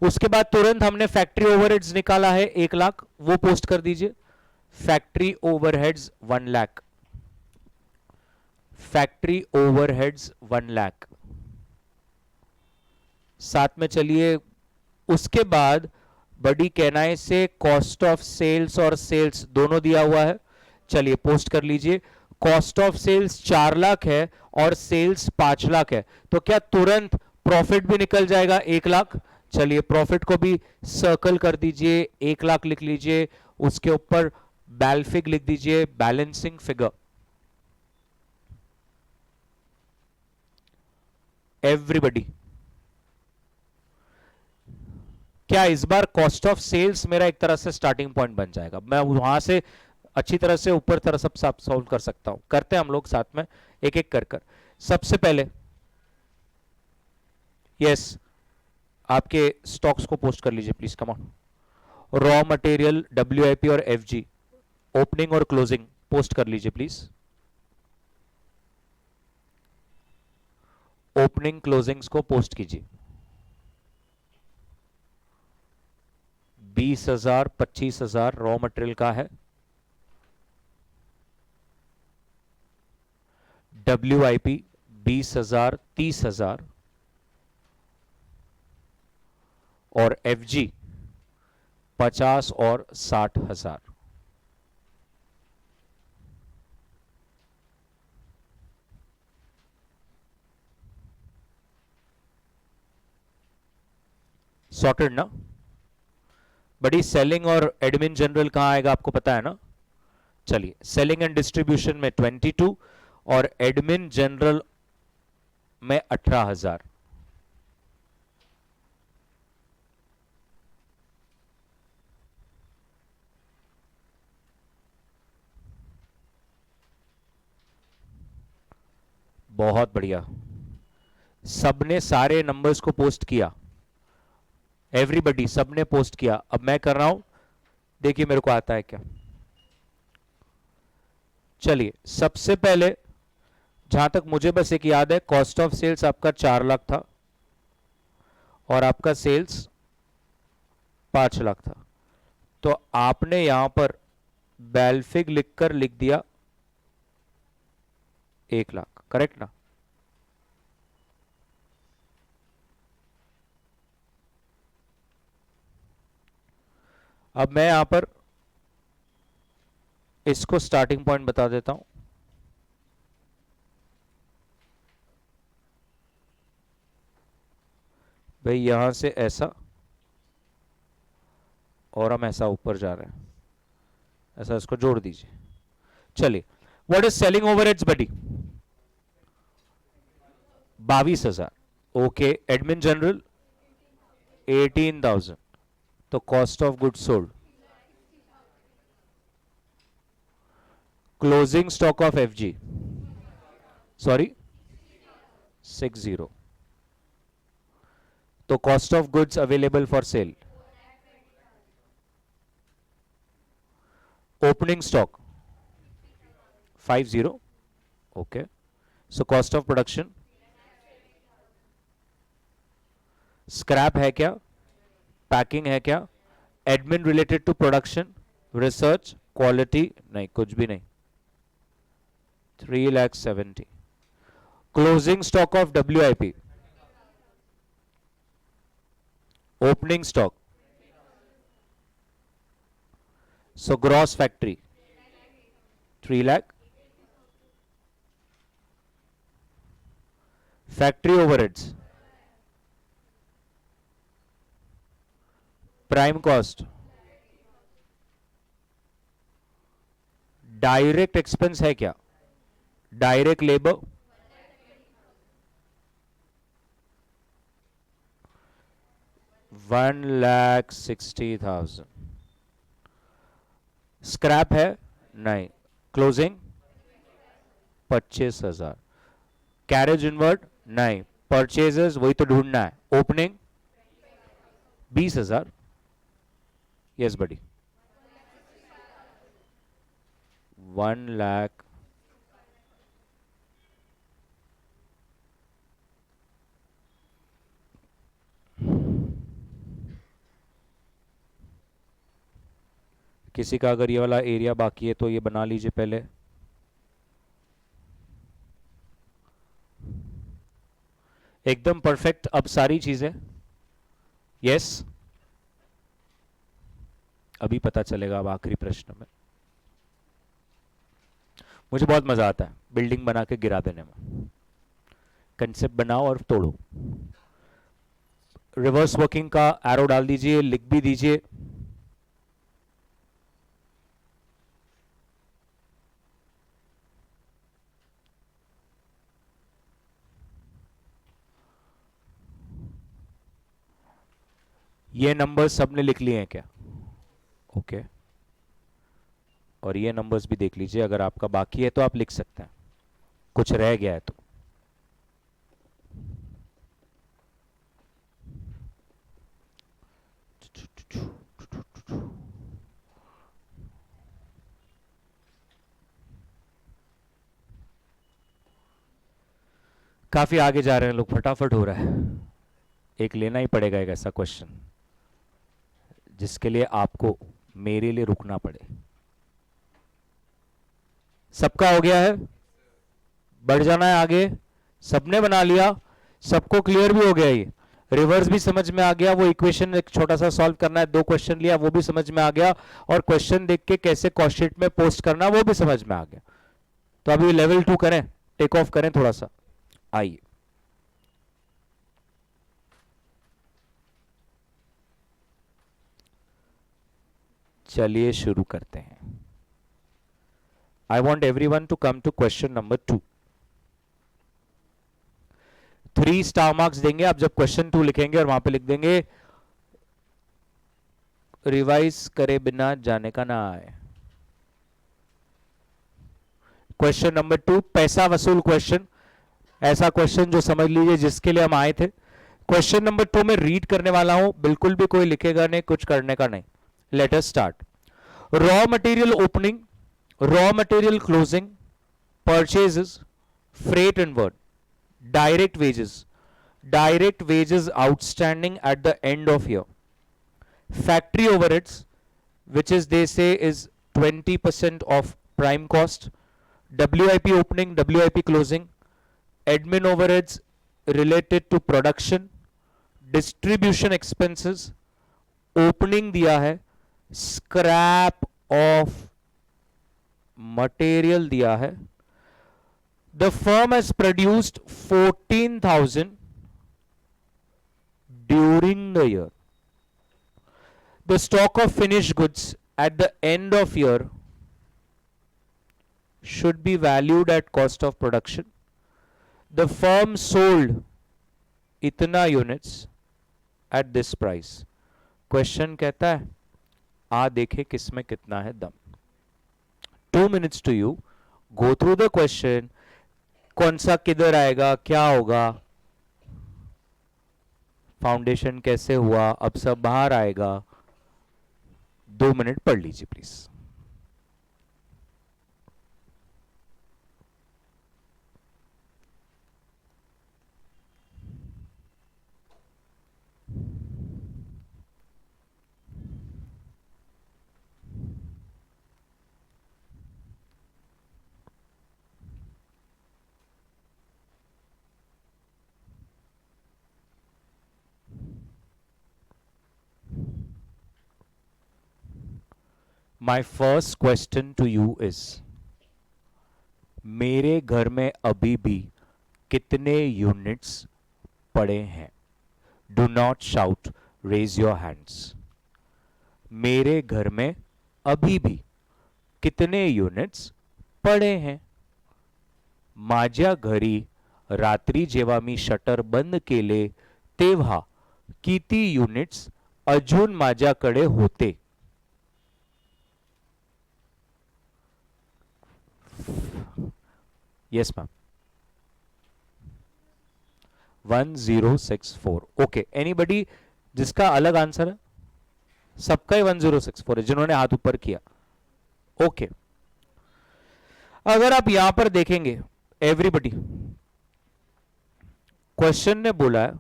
उसके बाद तुरंत हमने फैक्ट्री ओवरहेड्स निकाला है 1,00,000, वो पोस्ट कर दीजिए. Factory overheads 1,00,000. Factory overheads 1,00,000. साथ में चलिए उसके बाद बड़ी कहनाई से कॉस्ट ऑफ सेल्स और सेल्स दोनों दिया हुआ है. चलिए पोस्ट कर लीजिए. कॉस्ट ऑफ सेल्स 4,00,000 है और सेल्स 5,00,000 है, तो क्या तुरंत प्रॉफिट भी निकल जाएगा 1,00,000? चलिए प्रॉफिट को भी सर्कल कर दीजिए, 1,00,000 लिख लीजिए. उसके ऊपर बैलफिग लिख दीजिए, बैलेंसिंग फिगर. एवरीबडी, क्या इस बार कॉस्ट ऑफ सेल्स मेरा एक तरह से स्टार्टिंग पॉइंट बन जाएगा? मैं वहां से अच्छी तरह से ऊपर तरह सब सॉल्व कर सकता हूं. करते हैं हम लोग साथ में एक एक कर कर. सबसे पहले यस, आपके स्टॉक्स को पोस्ट कर लीजिए please. Come on. Raw material WIP और एफजी ओपनिंग और क्लोजिंग पोस्ट कर लीजिए प्लीज. ओपनिंग क्लोजिंग्स को पोस्ट कीजिए. 20,000 25,000 रॉ मटेरियल का है. डब्ल्यूआईपी 20,000 30,000 और एफजी 50 और 60,000. सॉर्टेड ना? बड़ी सेलिंग और एडमिन जनरल कहां आएगा आपको पता है ना? चलिए सेलिंग एंड डिस्ट्रीब्यूशन में 22 और एडमिन जनरल में 18,000. बहुत बढ़िया. सबने सारे नंबर्स को पोस्ट किया, एवरीबडी, सबने पोस्ट किया। अब मैं कर रहा हूं, देखिए मेरे को आता है क्या। चलिए सबसे पहले, जहां तक मुझे बस एक याद है, कॉस्ट ऑफ सेल्स आपका 4 लाख था और आपका सेल्स 5 लाख था। तो आपने यहां पर बेलफिग लिखकर लिख दिया 1 लाख, करेक्ट ना? अब मैं यहां पर इसको स्टार्टिंग पॉइंट बता देता हूं। भाई यहां से ऐसा और हम ऐसा ऊपर जा रहे हैं, ऐसा इसको जोड़ दीजिए। चलिए, what is selling overheads buddy? 22,000। Okay, admin general 18,000। तो cost of goods sold, closing stock of FG, sorry 60। तो cost of goods available for sale, opening stock 50। Okay, so cost of production, scrap है क्या, packing है क्या, admin related to production, research, quality, नहीं कुछ भी नहीं। 3,70,000। Closing stock of WIP, opening stock, so gross factory 3 lakh. Factory overheads, prime cost, direct expense है क्या, डायरेक्ट लेबर, $1,60,000। स्क्रैप है, नहीं। क्लोजिंग 25,000। कैरेज इनवर्ट, नहीं। परचेजेस वही तो ढूंढना है, ओपनिंग 20,000। यस बडी, 1 लाख। किसी का अगर ये वाला एरिया बाकी है तो ये बना लीजिए पहले। एकदम परफेक्ट अब सारी चीजें। यस, अभी पता चलेगा अब आखिरी प्रश्न में। मुझे बहुत मजा आता है बिल्डिंग बना के गिरा देने में। कंसेप्ट बनाओ और तोड़ो। रिवर्स वर्किंग का एरो डाल दीजिए, लिख भी दीजिए। ये नंबर्स सबने लिख लिए हैं क्या? ओके, और ये नंबर्स भी देख लीजिए, अगर आपका बाकी है तो आप लिख सकते हैं, कुछ रह गया है तो। काफी आगे जा रहे हैं लोग, फटाफट हो रहा है। एक लेना ही पड़ेगा, एक ऐसा क्वेश्चन जिसके लिए आपको मेरे लिए रुकना पड़े। सबका हो गया है? बढ़ जाना है आगे। सबने बना लिया, सबको क्लियर भी हो गया, ये रिवर्स भी समझ में आ गया, वो इक्वेशन एक छोटा सा सॉल्व करना है, 2 क्वेश्चन लिया वो भी समझ में आ गया, और क्वेश्चन देख के कैसे कॉस्ट शीट में पोस्ट करना वो भी समझ में आ गया। तो अभी लेवल 2 करें, टेक ऑफ करें थोड़ा सा। आइए, चलिए शुरू करते हैं। I want every one to come to question number 2। 3 star marks देंगे आप जब क्वेश्चन 2 लिखेंगे, और वहां पे लिख देंगे रिवाइज करे बिना जाने का ना आए। क्वेश्चन नंबर 2 पैसा वसूल क्वेश्चन। ऐसा क्वेश्चन जो समझ लीजिए जिसके लिए हम आए थे। क्वेश्चन नंबर 2 में रीड करने वाला हूं, बिल्कुल भी कोई लिखेगा नहीं, कुछ करने का नहीं। Let us start. Raw material opening, raw material closing, purchases, freight inward, direct wages outstanding at the end of year, factory overheads, which is they say is 20% of prime cost, WIP opening, WIP closing, admin overheads related to production, distribution expenses, opening दिया है, scrap of material दिया है। The firm has produced 14,000 during the year. The stock of finished goods at the end of year should be valued at cost of production. The firm sold इतना units at this price. Question कहता है आ देखे किसमें कितना है दम। 2 minutes to you. Go through the question. कौन सा किधर आएगा, क्या होगा, फाउंडेशन कैसे हुआ, अब सब बाहर आएगा। 2 मिनट पढ़ लीजिए please. My first question to you is, मेरे घर में अभी भी कितने यूनिट्स पड़े हैं? Do not shout, raise your hands. मेरे घर में अभी भी कितने यूनिट्स पड़े हैं? माझ्या घरी रात्री जेव्हा मी शटर बंद केले तेव्हा किती युनिट्स अजून माझ्याकडे होते? Yes ma'am. 1064. ओके, एनीबडी जिसका अलग आंसर है? सबका ही 1064 है जिन्होंने हाथ ऊपर किया। ओके, अगर आप यहां पर देखेंगे एवरीबडी, क्वेश्चन ने बोला है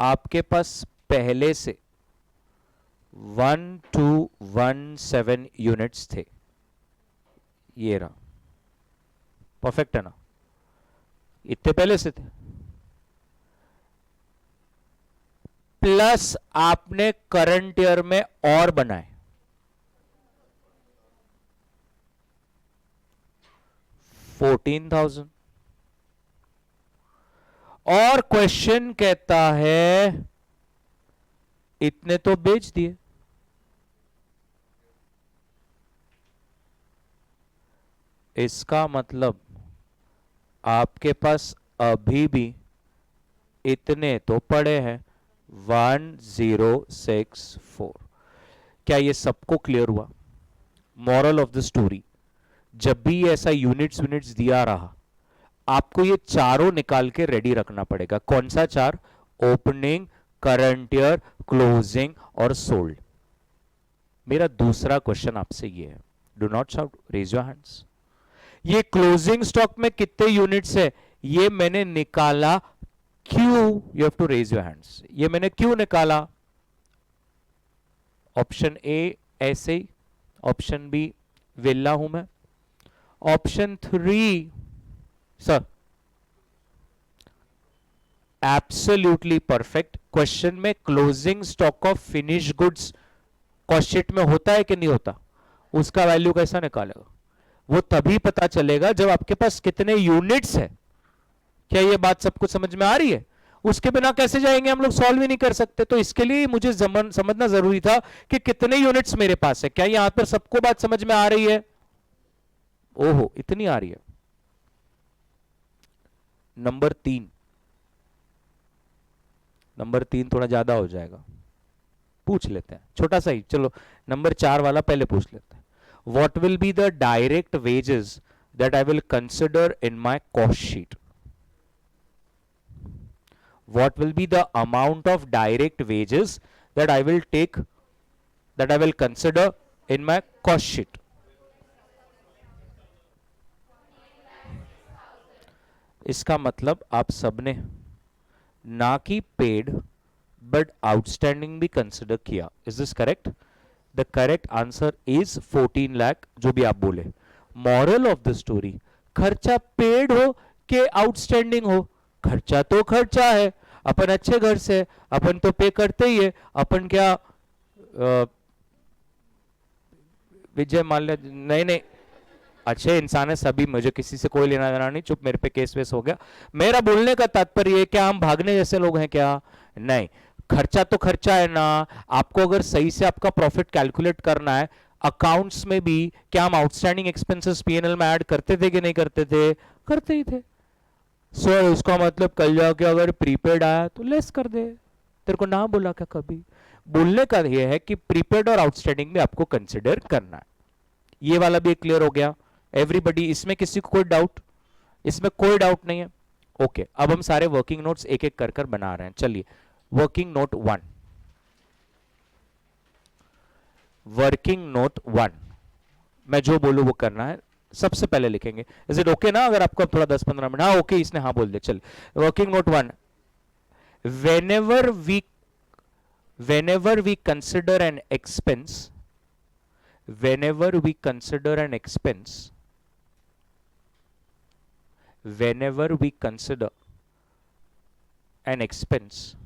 आपके पास पहले से 1217 यूनिट्स थे। ये रहा, परफेक्ट है ना? इतने पहले से थे, प्लस आपने करंट ईयर में और बनाए 14,000, और क्वेश्चन कहता है इतने तो बेच दिए। इसका मतलब आपके पास अभी भी इतने तो पड़े हैं 1064। क्या ये सबको क्लियर हुआ? मॉरल ऑफ द स्टोरी, जब भी ऐसा यूनिट्स दिया रहा आपको ये चारों निकाल के रेडी रखना पड़ेगा। कौन सा चार? ओपनिंग, करंट ईयर, क्लोजिंग और सोल्ड। मेरा दूसरा क्वेश्चन आपसे ये है, do not shout, raise your hands. ये क्लोजिंग स्टॉक में कितने यूनिट्स है ये मैंने निकाला क्यों? You have to raise your hands. ये मैंने क्यों निकाला? ऑप्शन ए ऐसे ही, ऑप्शन बी वेला हूं मैं, option 3 sir absolutely perfect. Question में closing stock of finish goods cost sheet में होता है कि नहीं होता? उसका वैल्यू कैसा निकालेगा? वो तभी पता चलेगा जब आपके पास कितने यूनिट्स है। क्या ये बात सबको समझ में आ रही है? उसके बिना कैसे जाएंगे हम लोग, सॉल्व ही नहीं कर सकते। तो इसके लिए मुझे समझना जरूरी था कि कितने यूनिट्स मेरे पास है। क्या यहां पर सबको बात समझ में आ रही है? ओहो, इतनी आ रही है। नंबर 3 थोड़ा ज्यादा हो जाएगा, पूछ लेते हैं छोटा सा ही। चलो नंबर 4 वाला पहले पूछ लेते हैं। What will be the direct wages that I will consider in my cost sheet? what will be the amount of direct wages that I will take, that I will consider in my cost sheet. इसका मतलब आप सबने ना कि paid but outstanding भी consider किया. Is this correct? The correct answer is 14 lakh, जो भी आप बोले. मॉरल ऑफ द स्टोरी, खर्चा पेड हो कि आउटस्टैंडिंग हो, खर्चा तो खर्चा है. अपन अच्छे घर से, अपन तो पे करते ही है. अपन क्या विजय माल्या, नहीं नहीं, अच्छे इंसान है सभी, मुझे किसी से कोई लेना देना नहीं. चुप, मेरे पे केस वेस हो गया. मेरा बोलने का तात्पर्य है, क्या हम भागने जैसे लोग हैं क्या? नहीं, खर्चा तो खर्चा है ना. आपको अगर सही से आपका प्रॉफिट कैलकुलेट करना है अकाउंट्स में भी, क्या हम आउटस्टैंडिंग एक्सपेंसेस पीएनएल में ऐड करते थे कि नहीं करते थे? करते ही थे. सो उसका मतलब कल जाके अगर प्रीपेड आया तो लेस कर दे. तेरे को ना बोला क्या कभी? बोलने का यह है कि प्रीपेड और आउटस्टैंडिंग भी आपको कंसिडर करना है. ये वाला भी क्लियर हो गया एवरीबडी? इसमें किसी को कोई डाउट? इसमें कोई डाउट नहीं है. ओके, अब हम सारे वर्किंग नोट्स एक एक कर कर बना रहे हैं. चलिए, वर्किंग नोट 1. वर्किंग नोट 1, मैं जो बोलूं वो करना है. सबसे पहले लिखेंगे. इज इट ओके ना? अगर आपको थोड़ा 10-15 मिनट, हाँ ओके, इसने हाँ बोल दिया. चल, working note 1. whenever we whenever we consider an expense whenever we consider an expense whenever we consider an expense,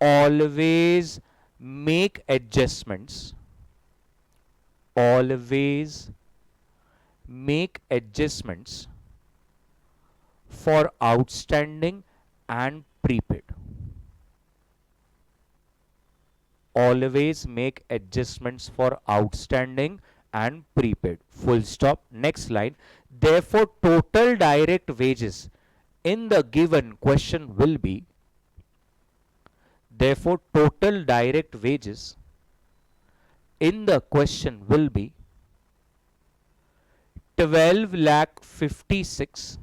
always make adjustments always make adjustments for outstanding and prepaid. Always make adjustments for outstanding and prepaid. Full stop. Next line. Therefore, total direct wages in the given question will be, therefore, total direct wages in the question will be 12,56,000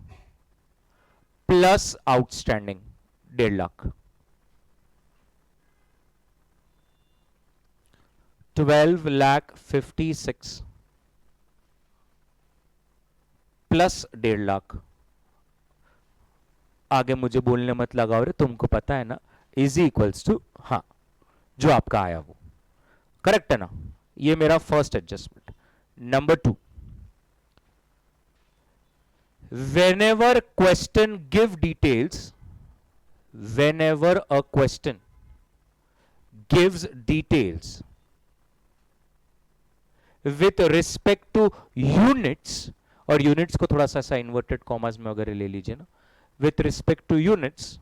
plus outstanding 1.5 lakh. 12,56,000 plus 1.5 lakh. आगे मुझे बोलने मत लगाओ रे, तुमको पता है ना. इजी इक्वल्स टू, हाँ, जो आपका आया वो करेक्ट है ना. ये मेरा first adjustment. Number 2, whenever question give details whenever a question gives details with respect to units, और यूनिट्स को थोड़ा सा ऐसा इन्वर्टेड कॉमास में अगर ले लीजिए ना, with respect to units,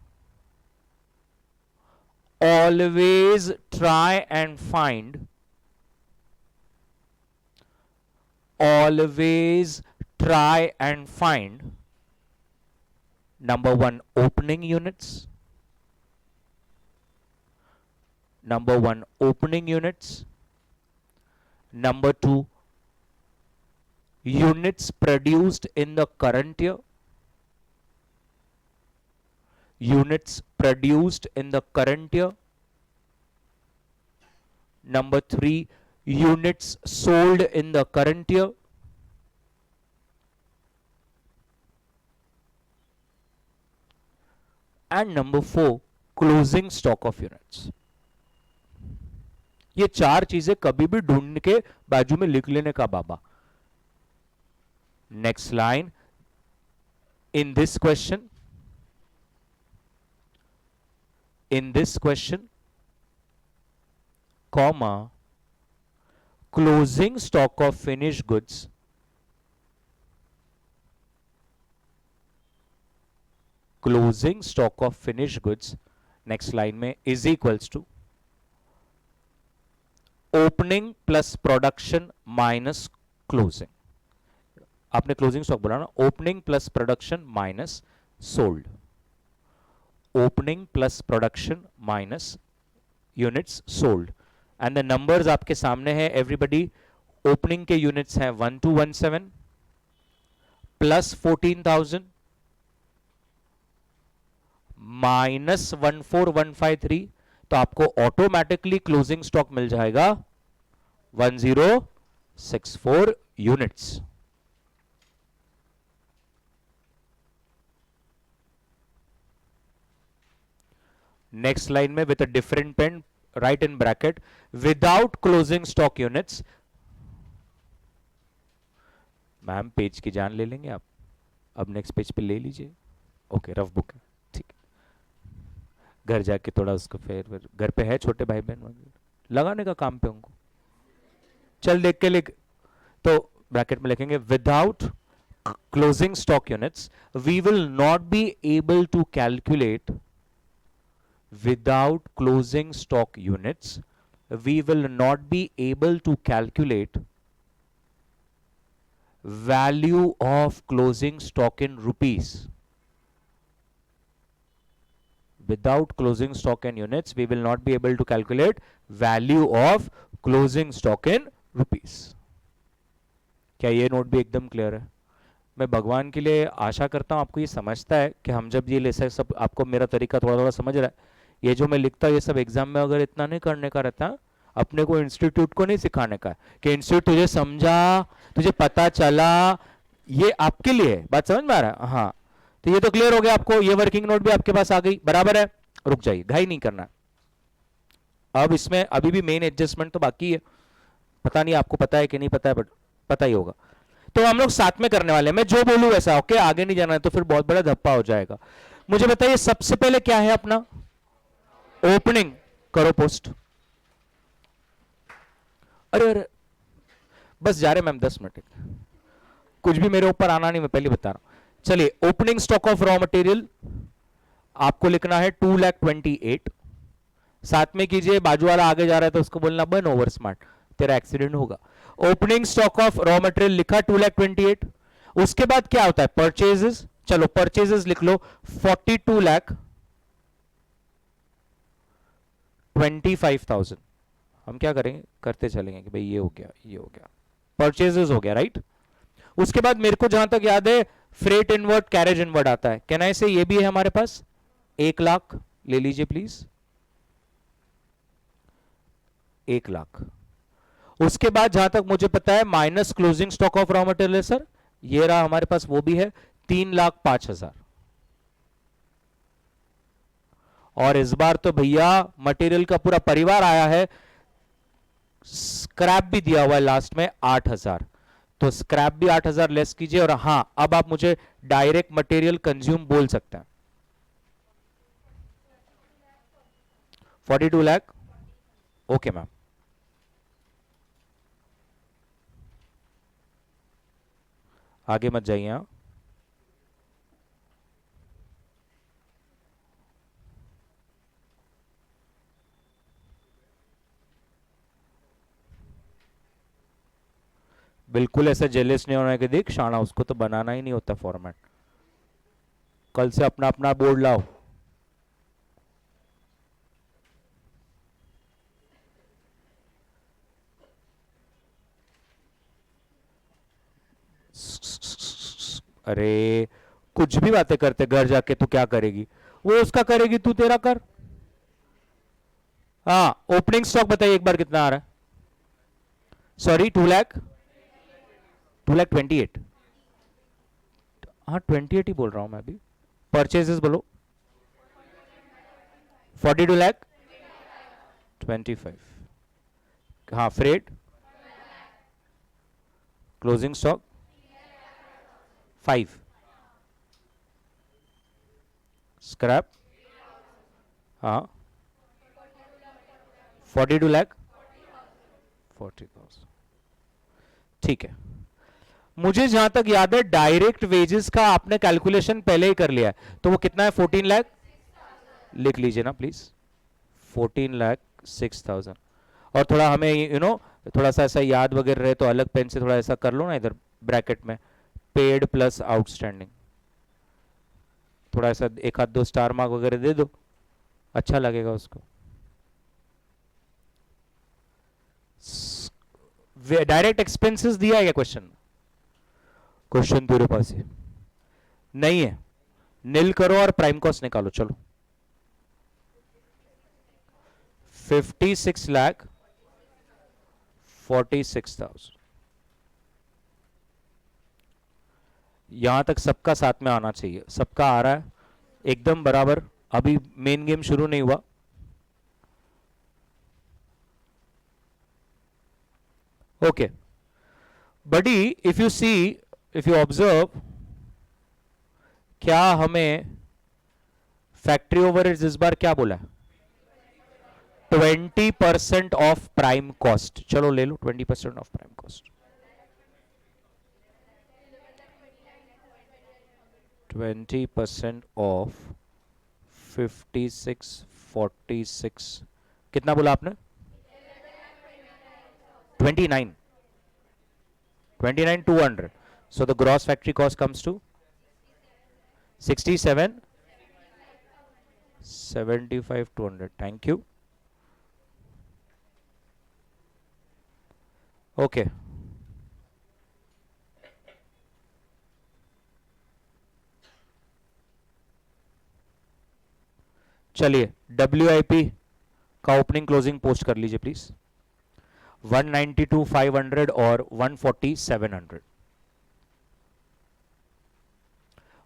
always try and find number 1 opening units, number 2 units produced in the current year, number 3 units sold in the current year, and number 4 closing stock of units. ये 4 चीजें कभी भी ढूंढ के बाजू में लिख लेने का बाबा. Next line. in this question comma closing stock of finished goods next line में is equals to opening plus production minus closing. आपने क्लोजिंग स्टॉक बोला ना. Opening plus production minus sold. Opening plus production minus units sold. And the numbers आपके सामने है everybody. Opening के units हैं 1217 plus 14,000 -14153, तो आपको ऑटोमेटिकली क्लोजिंग स्टॉक मिल जाएगा 1064 यूनिट्स। नेक्स्ट लाइन में with a different pen write in bracket without closing stock units. Ma'am page की जान ले लेंगे आप, अब नेक्स्ट पेज पे ले लीजिए। ओके रफ बुक है, ठीक। घर जाके थोड़ा उसको फिर घर पे है छोटे भाई बहन लगाने का काम पे उनको, चल देख के लिख। तो ब्रैकेट में लिखेंगे without closing stock units we will not be able to calculate, without closing stock units we will not be able to calculate value of closing stock in rupees. Without closing stock in units we will not be able to calculate value of closing stock in rupees. क्या ये note भी एकदम clear है? मैं भगवान के लिए आशा करता हूं आपको ये समझता है कि हम जब ये लेसन सब आपको मेरा तरीका थोड़ा थोड़ा समझ रहा है। ये जो मैं लिखता हूँ ये सब एग्जाम में अगर इतना नहीं करने का रहता, अपने को इंस्टीट्यूट को नहीं सिखाने का कि इंस्टीट्यूट तुझे समझा, तुझे पता चला, ये आपके लिए बात समझ में आ रहा है? हाँ, तो ये तो क्लियर हो गया आपको, ये वर्किंग नोट भी आपके पास आ गई, बराबर है। रुक जाइए, घाई नहीं करना। अब इसमें अभी भी मेन एडजस्टमेंट तो बाकी है, पता नहीं आपको पता है कि नहीं पता है, बट पता ही होगा। तो हम लोग साथ में करने वाले हैं, मैं जो बोलूं वैसा, ओके? आगे नहीं जाना है तो फिर बहुत बड़ा धप्पा हो जाएगा। मुझे बताइए सबसे पहले क्या है अपना ओपनिंग, करो पोस्ट। अरे अरे बस जा रहे मैम 10 मिनट, कुछ भी मेरे ऊपर आना नहीं, मैं पहले बता रहा हूं। चलिए opening stock of raw material आपको लिखना है 2,28,000। साथ में कीजिए, बाजू वाला आगे जा रहा है तो उसको बोलना बन ओवर स्मार्ट, तेरा एक्सीडेंट होगा। Opening stock of raw material लिखा 2,28,000। उसके बाद क्या होता है? परचेजेस। चलो परचेजेस लिख लो 42,25,000। हम क्या करेंगे, करते चलेंगे कि भाई ये हो गया, ये हो गया, परचेजेस हो गया, राइट। उसके बाद मेरे को जहां तक याद है फ्रेट इनवर्ड, कैरेज इनवर्ड आता है, कैन आई से ये भी है हमारे पास 1,00,000, ले लीजिए प्लीज 1,00,000। उसके बाद जहां तक मुझे पता है minus closing stock of raw material है सर, ये रहा हमारे पास, वो भी है 3,05,000। और इस बार तो भैया मटेरियल का पूरा परिवार आया है, स्क्रैप भी दिया हुआ है लास्ट में 8,000, तो स्क्रैप भी 8,000 लेस कीजिए। और हां अब आप मुझे डायरेक्ट मटेरियल कंज्यूम बोल सकते हैं। 42 लाख, ओके मैम। आगे मत जाइए, हाँ बिल्कुल ऐसा जेलस नहीं होना कि देख शाना उसको तो बनाना ही नहीं होता फॉर्मेट, कल से अपना अपना बोर्ड लाओ। अरे कुछ भी बातें करते, घर जाके तू क्या करेगी, वो उसका करेगी, तू तेरा कर। हाँ ओपनिंग स्टॉक बताइए एक बार कितना आ रहा है? सॉरी 2,28,000। हाँ 28 ही बोल रहा हूं मैं अभी। परचेजेस बोलो 42,25,000। हाँ फ्रेट, क्लोजिंग स्टॉक 5, स्क्रैप हाँ 42,40,000। ठीक है, मुझे जहां तक याद है डायरेक्ट वेजेस का आपने कैलकुलेशन पहले ही कर लिया है, तो वो कितना है? 14 लाख, लिख लीजिए ना प्लीज 14,06,000। और थोड़ा हमें थोड़ा सा ऐसा याद वगैरह रहे तो अलग पेन से थोड़ा ऐसा कर लो ना, इधर ब्रैकेट में पेड प्लस आउटस्टैंडिंग, थोड़ा ऐसा एक आध दो स्टार मार्क वगैरह दे दो, अच्छा लगेगा उसको। डायरेक्ट एक्सपेंसेस दिया है क्या क्वेश्चन? क्वेश्चन तेरे पास है नहीं है, नील करो और प्राइम कॉस्ट निकालो। चलो 56,46,000। यहां तक सबका साथ में आना चाहिए, सबका आ रहा है एकदम बराबर। अभी मेन गेम शुरू नहीं हुआ। Okay buddy, if you see, if you observe, क्या हमें फैक्ट्री ओवरहेड्स इस बार क्या बोला है? 20% ऑफ प्राइम कॉस्ट। चलो ले लो 20% ऑफ प्राइम कॉस्ट। 20% ऑफ 5646 कितना बोला आपने? 29,200। So the gross factory cost comes to 67,75,200. Thank you. Okay. चलिए WIP का ओपनिंग क्लोजिंग पोस्ट कर लीजिए प्लीज। 192,500 और 140,700।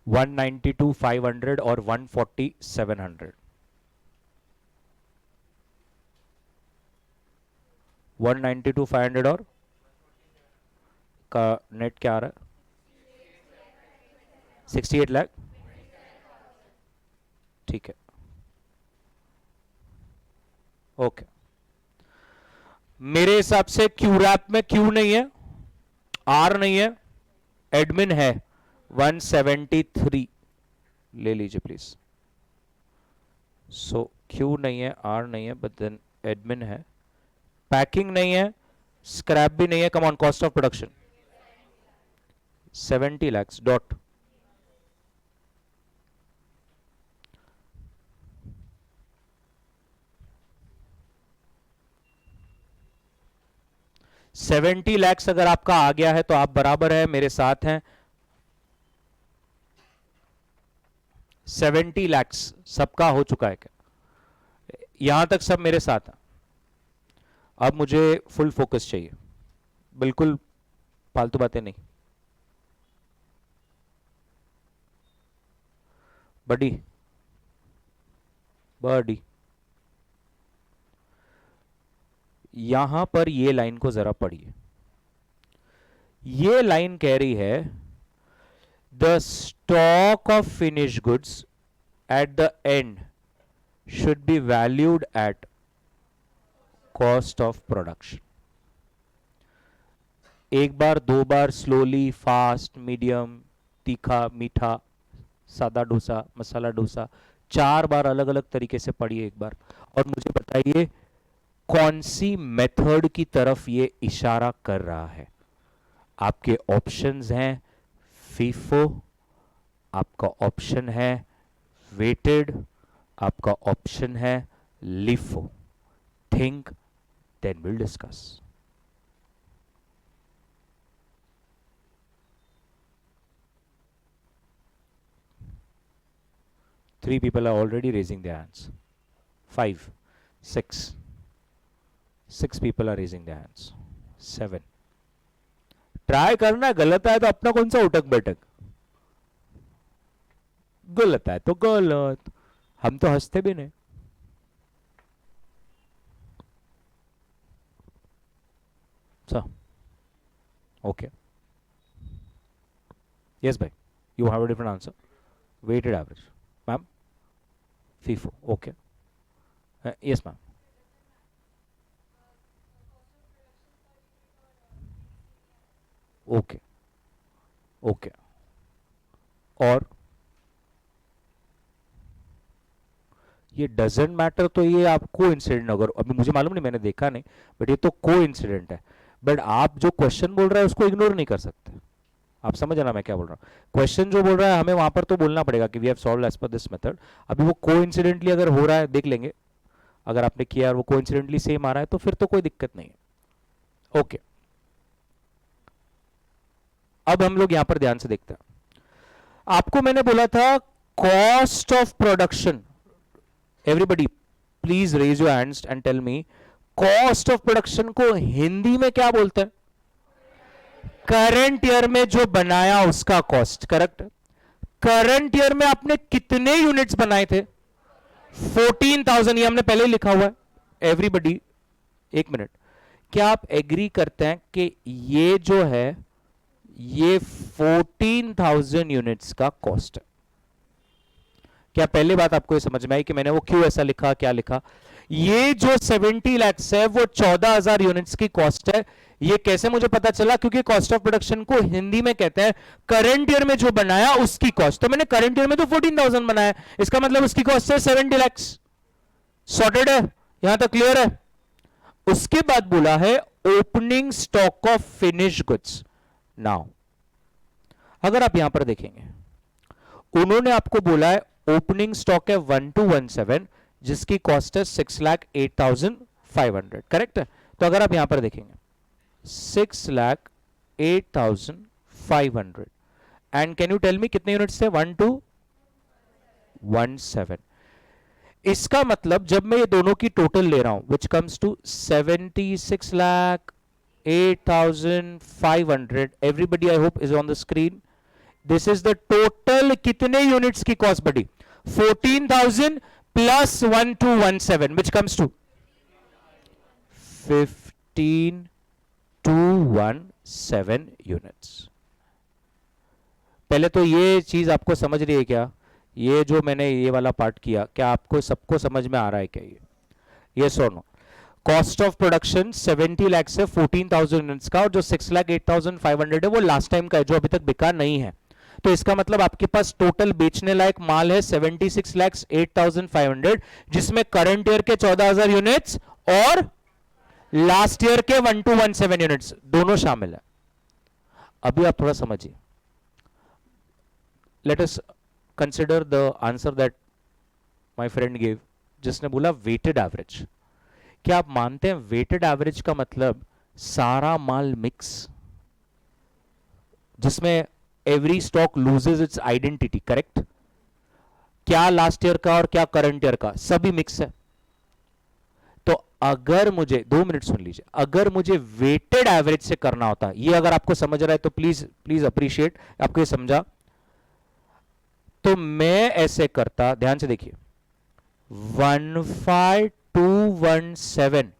192,500 और 140,700। 192,500 और का नेट क्या आ रहा है? 68 लाख। ठीक है, ओके। मेरे हिसाब से क्यू रैप में क्यू नहीं है, आर नहीं है, एडमिन है। 173 ले लीजिए प्लीज। सो क्यू नहीं है, आर नहीं है, बट देन एडमिन है। पैकिंग नहीं है, स्क्रैप भी नहीं है। Come on, cost of production 70 lakhs dot. $70 अगर आपका आ गया है तो आप बराबर है, मेरे साथ हैं। 70 lakhs सबका हो चुका है क्या? यहां तक सब मेरे साथ हैं। अब मुझे फुल फोकस चाहिए, बिल्कुल फालतू बातें नहीं। बडी बडी, यहां पर ये लाइन को जरा पढ़िए। ये लाइन कह रही है the stock of finish goods at the and should be valued at cost of production. एक बार, दो बार, स्लोली, फास्ट, मीडियम, तीखा, मीठा, सादा डोसा, मसाला डोसा, 4 बार अलग अलग तरीके से पढ़िए एक बार, और मुझे बताइए कौन सी मेथड की तरफ ये इशारा कर रहा है। आपके ऑप्शंस हैं फीफो, आपका ऑप्शन है वेटेड, आपका ऑप्शन है LIFO. Think then will discuss. Three people are already raising their hands. 5, 6. 6 people are raising their hands. 7. Try करना, गलत है तो अपना कौन सा उठक बैठक, गलत है तो गलत, हम तो हंसते भी नहीं। So, okay. Yes, bhai. You have a different answer. Weighted average. Ma'am? FIFO. Okay. Yes, ma'am. Okay. Okay. और ये डजेंट मैटर, तो ये आप को इंसिडेंट, अगर अभी मुझे मालूम नहीं, मैंने देखा नहीं, बट ये तो को इंसिडेंट है। बट आप जो क्वेश्चन बोल रहे हैं उसको इग्नोर नहीं कर सकते। आप समझ ना मैं क्या बोल रहा हूँ? क्वेश्चन जो बोल रहा है हमें वहां पर तो बोलना पड़ेगा कि we have solved as per this method. अभी वो कोइंसिडेंटली अगर हो रहा है देख लेंगे, अगर आपने किया और वो कोइंसिडेंटली सेम आ रहा है तो फिर तो कोई दिक्कत नहीं है। ओके, अब हम लोग यहां पर ध्यान से देखते हैं। आपको मैंने बोला था cost of production, everybody please raise your hands and tell me, cost of production को हिंदी में क्या बोलते हैं? करंट ईयर में जो बनाया उसका कॉस्ट, करेक्ट। करंट ईयर में आपने कितने यूनिट्स बनाए थे? 14,000, ये हमने पहले ही लिखा हुआ है एवरीबडी। एक मिनट, क्या आप एग्री करते हैं कि ये जो है ये 14,000 यूनिट्स का कॉस्ट है? क्या पहली बात आपको ये समझ में आई कि मैंने वो क्यों ऐसा लिखा, क्या लिखा? ये जो 70 lakhs है वो 14,000 यूनिट्स की कॉस्ट है। ये कैसे मुझे पता चला? क्योंकि कॉस्ट ऑफ प्रोडक्शन को हिंदी में कहते हैं करंट ईयर में जो बनाया उसकी कॉस्ट। तो मैंने करंट ईयर में तो 14,000 बनाया, इसका मतलब उसकी कॉस्ट है 70 lakhs। सॉर्टेड है? यहां तक क्लियर है? उसके बाद बोला है opening stock of finish goods. Now अगर आप यहां पर देखेंगे, उन्होंने आपको बोला है ओपनिंग स्टॉक है 1217 जिसकी कॉस्ट है 6,08,500, करेक्ट है? तो अगर आप यहां पर देखेंगे 6,08,500 and can you tell me कितने यूनिट्स थे? 1217। इसका मतलब जब मैं ये दोनों की टोटल ले रहा हूं which comes to 76,08,500, everybody I hope is on the screen. This is the total कितने यूनिट्स की कॉस्ट बढ़ी? 14,000 plus 1217 which comes to 15,217 units. पहले तो ये चीज आपको समझ रही है क्या? ये जो मैंने ये वाला पार्ट किया, क्या आपको सबको समझ में आ रहा है क्या? ये सुनो, कॉस्ट ऑफ प्रोडक्शन 70 लाख से 14,000 यूनिट्स का, और जो 6,08,500 है वो लास्ट टाइम का है जो अभी तक बिका नहीं है। तो इसका मतलब आपके पास टोटल बेचने लायक माल है 76,08,500 जिसमें करंट ईयर के 14,000 यूनिट्स और लास्ट ईयर के 1217 यूनिट्स दोनों शामिल है। अभी आप थोड़ा समझिए। Let us consider the answer that my friend give, जिसने बोला वेटेड एवरेज। क्या आप मानते हैं वेटेड एवरेज का मतलब सारा माल मिक्स, जिसमें every stock loses it's identity, correct? क्या लास्ट ईयर का और क्या करंट ईयर का, सभी मिक्स है। तो अगर मुझे 2 मिनट सुन लीजिए, अगर मुझे वेटेड एवरेज से करना होता, ये अगर आपको समझ रहा है तो प्लीज प्लीज अप्रिशिएट, आपको ये समझा, तो मैं ऐसे करता, ध्यान से देखिए, 15,217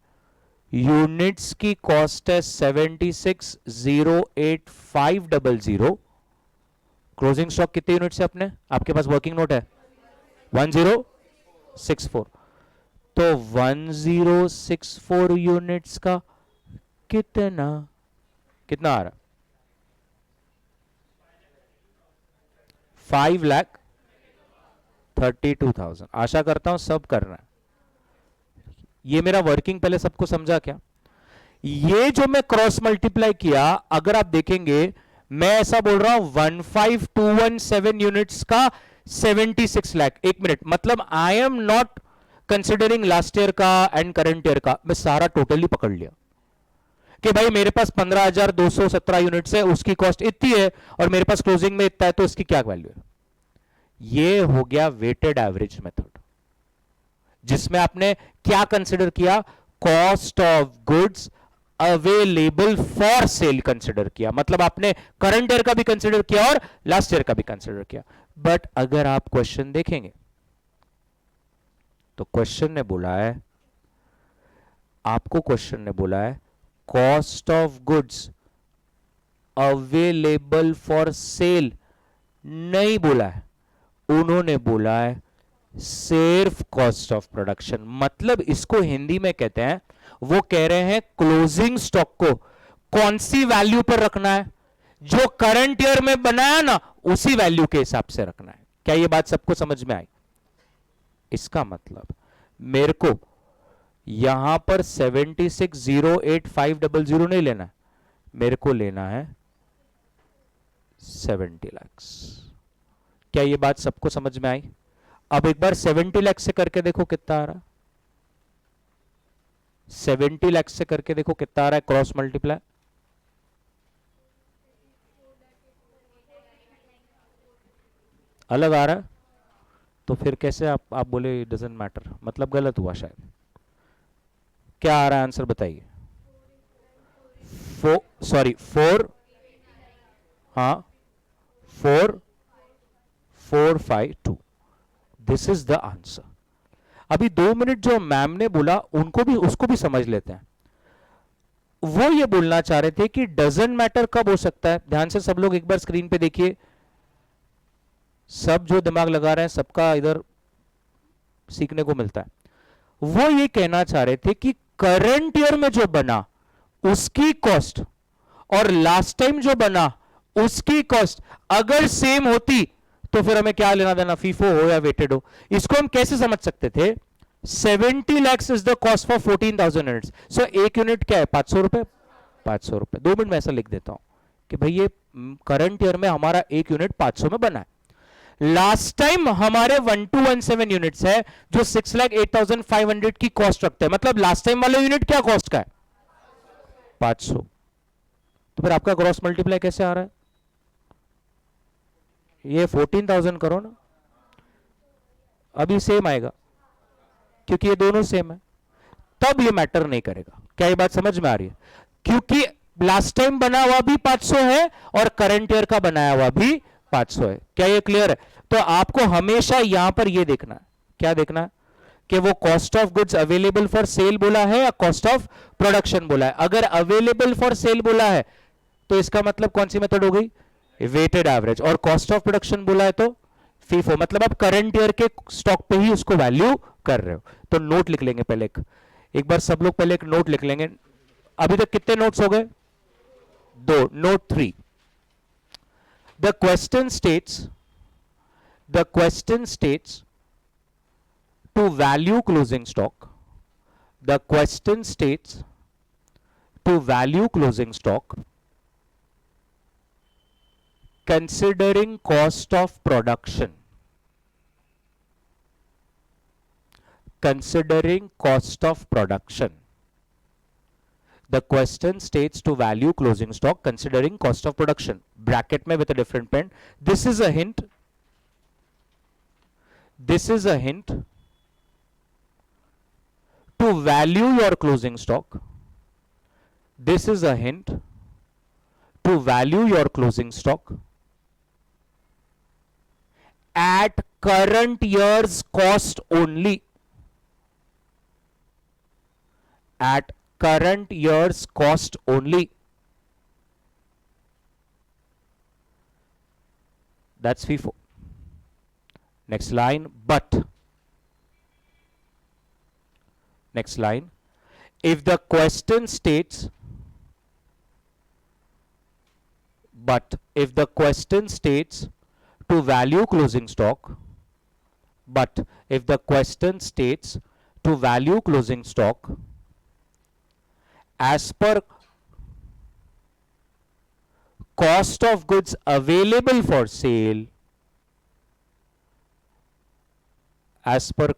यूनिट्स की कॉस्ट है 76,08,500। क्लोजिंग स्टॉक कितने यूनिट्स है अपने? आपके पास वर्किंग नोट है 1064, तो 1064 यूनिट्स का कितना कितना आ रहा? 5,32,000। आशा करता हूं सब कर रहे हैं। ये मेरा वर्किंग पहले सबको समझा क्या? ये जो मैं क्रॉस मल्टीप्लाई किया, अगर आप देखेंगे मैं ऐसा बोल रहा हूं 15,217 यूनिट्स का 76 लाख। एक मिनट, मतलब I am not considering last year का एंड करंट ईयर का, मैं सारा टोटली पकड़ लिया कि भाई मेरे पास 15,217 यूनिट्स है, उसकी कॉस्ट इतनी है और मेरे पास क्लोजिंग में इतना है, तो इसकी क्या वैल्यू है? ये हो गया वेटेड एवरेज मेथड, जिसमें आपने क्या कंसिडर किया? Cost of goods available for cell consider किया। मतलब आपने करंट ईयर का भी कंसिडर किया और लास्ट ईयर का भी कंसिडर किया। बट अगर आप क्वेश्चन देखेंगे तो क्वेश्चन ने बोला है, आपको क्वेश्चन ने बोला है cost of goods available for cell नहीं बोला है, उन्होंने बोला है सिर्फ कॉस्ट ऑफ प्रोडक्शन। मतलब इसको हिंदी में कहते हैं, वो कह रहे हैं क्लोजिंग स्टॉक को कौन सी वैल्यू पर रखना है? जो करंट ईयर में बनाया ना उसी वैल्यू के हिसाब से रखना है। क्या ये बात सबको समझ में आई? इसका मतलब मेरे को यहां पर 76,08,500 नहीं लेना है, मेरे को लेना है 70 लाख। क्या ये बात सबको समझ में आई? अब एक बार 70 लाख से करके देखो कितना आ रहा। 70 लाख से करके देखो कितना आ रहा है क्रॉस मल्टीप्लाई। अलग आ रहा है? तो फिर कैसे आप बोले डजेंट मैटर, मतलब गलत हुआ शायद। क्या आ रहा है आंसर बताइए। सॉरी 4, हाँ 4452, दिस इज द आंसर। अभी 2 मिनट जो मैम ने बोला उनको भी, उसको भी समझ लेते हैं। वो ये बोलना चाह रहे थे कि डजेंट मैटर कब हो सकता है। ध्यान से सब लोग एक बार स्क्रीन पे देखिए, सब जो दिमाग लगा रहे हैं सबका इधर सीखने को मिलता है। वो ये कहना चाह रहे थे कि करंट ईयर में जो बना उसकी कॉस्ट और लास्ट टाइम जो बना उसकी कॉस्ट अगर सेम होती तो फिर हमें क्या लेना देना, फीफो हो या वेटेड हो। इसको हम कैसे समझ सकते थे, 70 lakhs is the cost for 14,000 units. So एक यूनिट क्या है, 500 रुपए। 500 रुपए, 2 मिनट में ऐसा लिख देता हूं कि भाई ये करंट ईयर में हमारा एक यूनिट 500 में बना है। लास्ट टाइम हमारे 1217 यूनिट्स है जो 6,08,500 की कॉस्ट रखते हैं, मतलब लास्ट टाइम वाले यूनिट क्या कॉस्ट का है, 500। तो फिर आपका क्रॉस मल्टीप्लाई कैसे आ रहा है, ये 14,000 करो ना, अभी सेम आएगा क्योंकि ये दोनों सेम है, तब ये मैटर नहीं करेगा। क्या ये बात समझ में आ रही है, क्योंकि लास्ट टाइम बना हुआ भी 500 है और करंट ईयर का बनाया हुआ भी 500 है। क्या ये क्लियर है। तो आपको हमेशा यहां पर ये देखना है, क्या देखना है कि वो cost of goods available for cell बोला है या कॉस्ट ऑफ प्रोडक्शन बोला है। अगर अवेलेबल फॉर सेल बोला है तो इसका मतलब कौन सी मेथड हो गई, वेटेड एवरेज, और कॉस्ट ऑफ प्रोडक्शन बोला है तो फीफो, मतलब आप करंट ईयर के स्टॉक पे ही उसको वैल्यू कर रहे हो। तो नोट लिख लेंगे पहले, एक बार सब लोग पहले एक नोट लिख लेंगे। अभी तक कितने नोट्स हो गए, 2। Note 3, the question states to value closing stock, the question states to value closing stock considering cost of production, considering cost of production. The question states to value closing stock considering cost of production, bracket में with a different pen. This is a hint, this is a hint to value your closing stock, this is a hint to value your closing stock at current year's cost only, at current year's cost only. That's FIFO. Next line, but next line, if the question states, but if the question states to value closing stock, but if the question states to value closing stock as per cost of goods available for sale, as per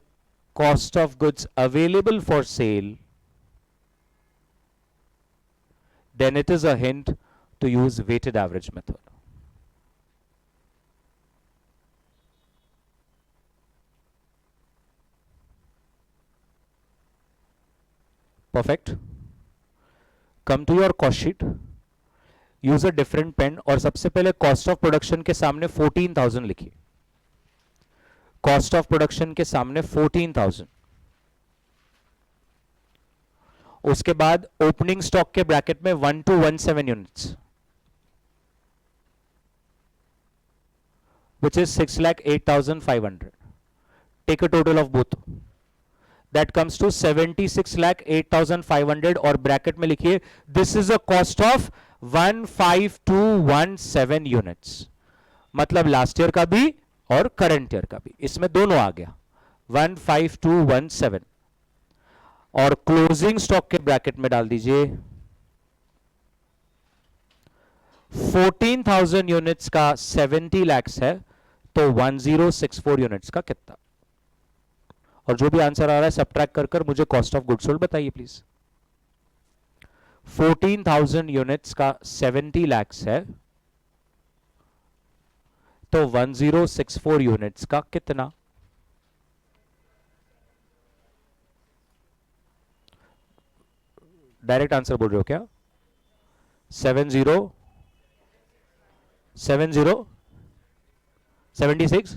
cost of goods available for sale, then it is a hint to use weighted average method. Perfect. Come to your cost sheet, use a different pen, और सबसे पहले cost of production के सामने 14,000 लिखिए, cost of production के सामने 14,000। उसके बाद ओपनिंग स्टॉक के ब्रैकेट में 1217 units, which is 6,08,500. Take a total of both. That comes to 76,08,500 और ब्रैकेट में लिखिए this is a cost of 15217 units, मतलब लास्ट ईयर का भी और करंट ईयर का भी, इसमें दोनों आ गया 15217। और क्लोजिंग स्टॉक के ब्रैकेट में डाल दीजिए 14,000 यूनिट्स का 70 lakhs है तो 1064 यूनिट्स का कितना। और जो भी आंसर आ रहा है सबट्रैक्ट कर कर मुझे कॉस्ट ऑफ गुड्स सोल्ड बताइए प्लीज। 14,000 यूनिट्स का 70 lakhs है तो 1064 यूनिट्स का कितना। डायरेक्ट आंसर बोल रहे हो क्या? 70 70 76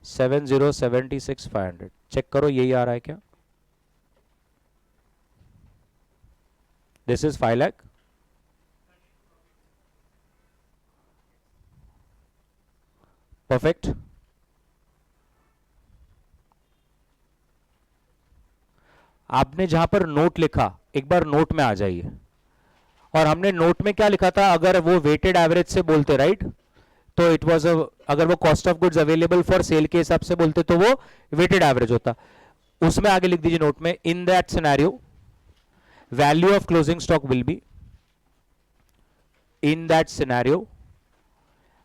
70 76 500 चेक करो यही आ रहा है क्या? This is 5 lakh. परफेक्ट. आपने जहां पर नोट लिखा एक बार नोट में आ जाइए. और हमने नोट में क्या लिखा था? अगर वो वेटेड एवरेज से बोलते राइट तो इट वाज अगर वो cost of goods available for cell के हिसाब से बोलते तो वो वेटेड एवरेज होता. उसमें आगे लिख दीजिए नोट में, in that scenario value of closing stock will be, in that scenario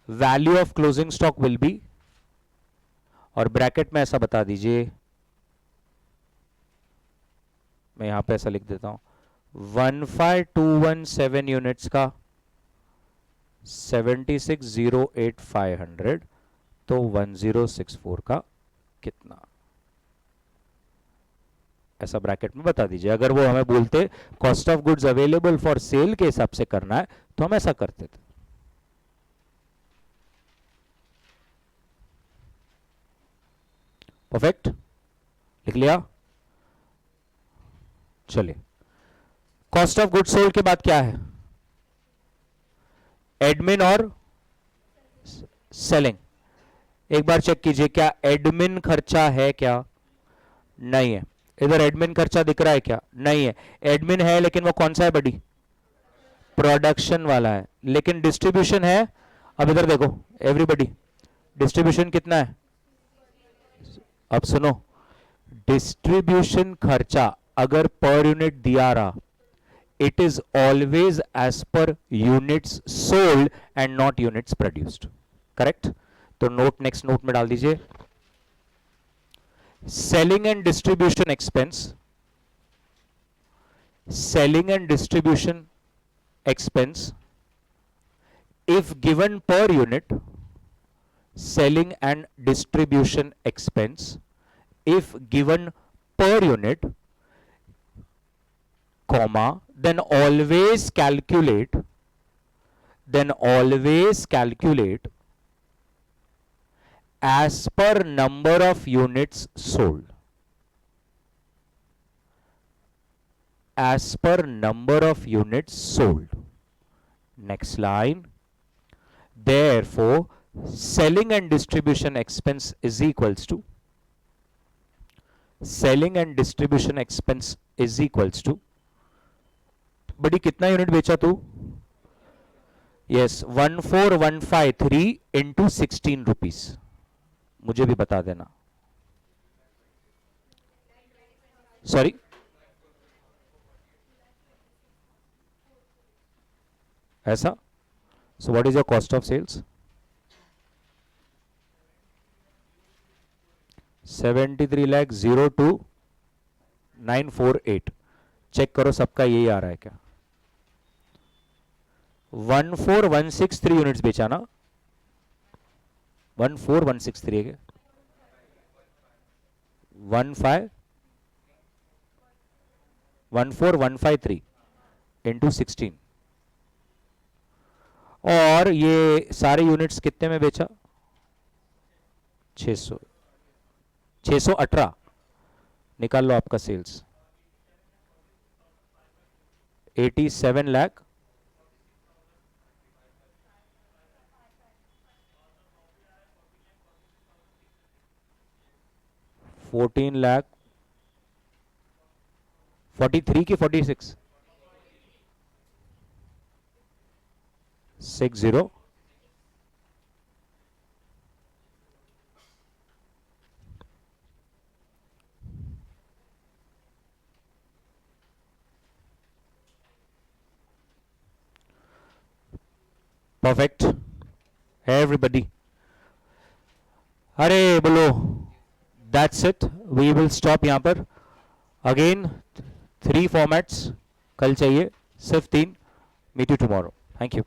value of closing stock will be, और ब्रैकेट में ऐसा बता दीजिए, मैं यहां पे ऐसा लिख देता हूं, 15217 यूनिट्स का 76,08500 तो 1064 का कितना, ऐसा ब्रैकेट में बता दीजिए. अगर वो हमें बोलते cost of goods available for cell के हिसाब से करना है तो हम ऐसा करते थे. परफेक्ट. लिख लिया. चलिए, कॉस्ट ऑफ गुड्स सोल्ड के बाद क्या है? एडमिन और सेलिंग. एक बार चेक कीजिए क्या एडमिन खर्चा है क्या? नहीं है. इधर एडमिन खर्चा दिख रहा है क्या? नहीं है. एडमिन है लेकिन वो कौन सा है बडी? प्रोडक्शन वाला है. लेकिन डिस्ट्रीब्यूशन है. अब इधर देखो एवरीबडी, डिस्ट्रीब्यूशन कितना है? अब सुनो, डिस्ट्रीब्यूशन खर्चा अगर पर यूनिट दिया रहा, it is always as per units sold and not units produced. Correct? तो नोट नेक्स्ट नोट में डाल दीजिए, selling and distribution expense, selling and distribution expense if given per unit, selling and distribution expense if given per unit, comma, then always calculate as per number of units sold, as per number of units sold. Next line, therefore selling and distribution expense is equals to, selling and distribution expense is equals to, बड़ी कितना unit बेचा तू? Yes 14153 into 16 rupees. मुझे भी बता देना. Sorry, ऐसा. So what is your cost of sales? 73,02,948. Check करो सबका यही आ रहा है क्या? 14163 यूनिट्स बेचा ना? 14163 है 14153 इंटू 16. और ये सारे यूनिट्स कितने में बेचा? 618. निकाल लो आपका सेल्स. 87 लाख 14 लाख 43 की 46 60. Perfect everybody. अरे बोलो, that's it. We will stop यहां पर. अगेन 3 फॉर्मेट्स कल चाहिए, सिर्फ 3. Meet you tomorrow. Thank you.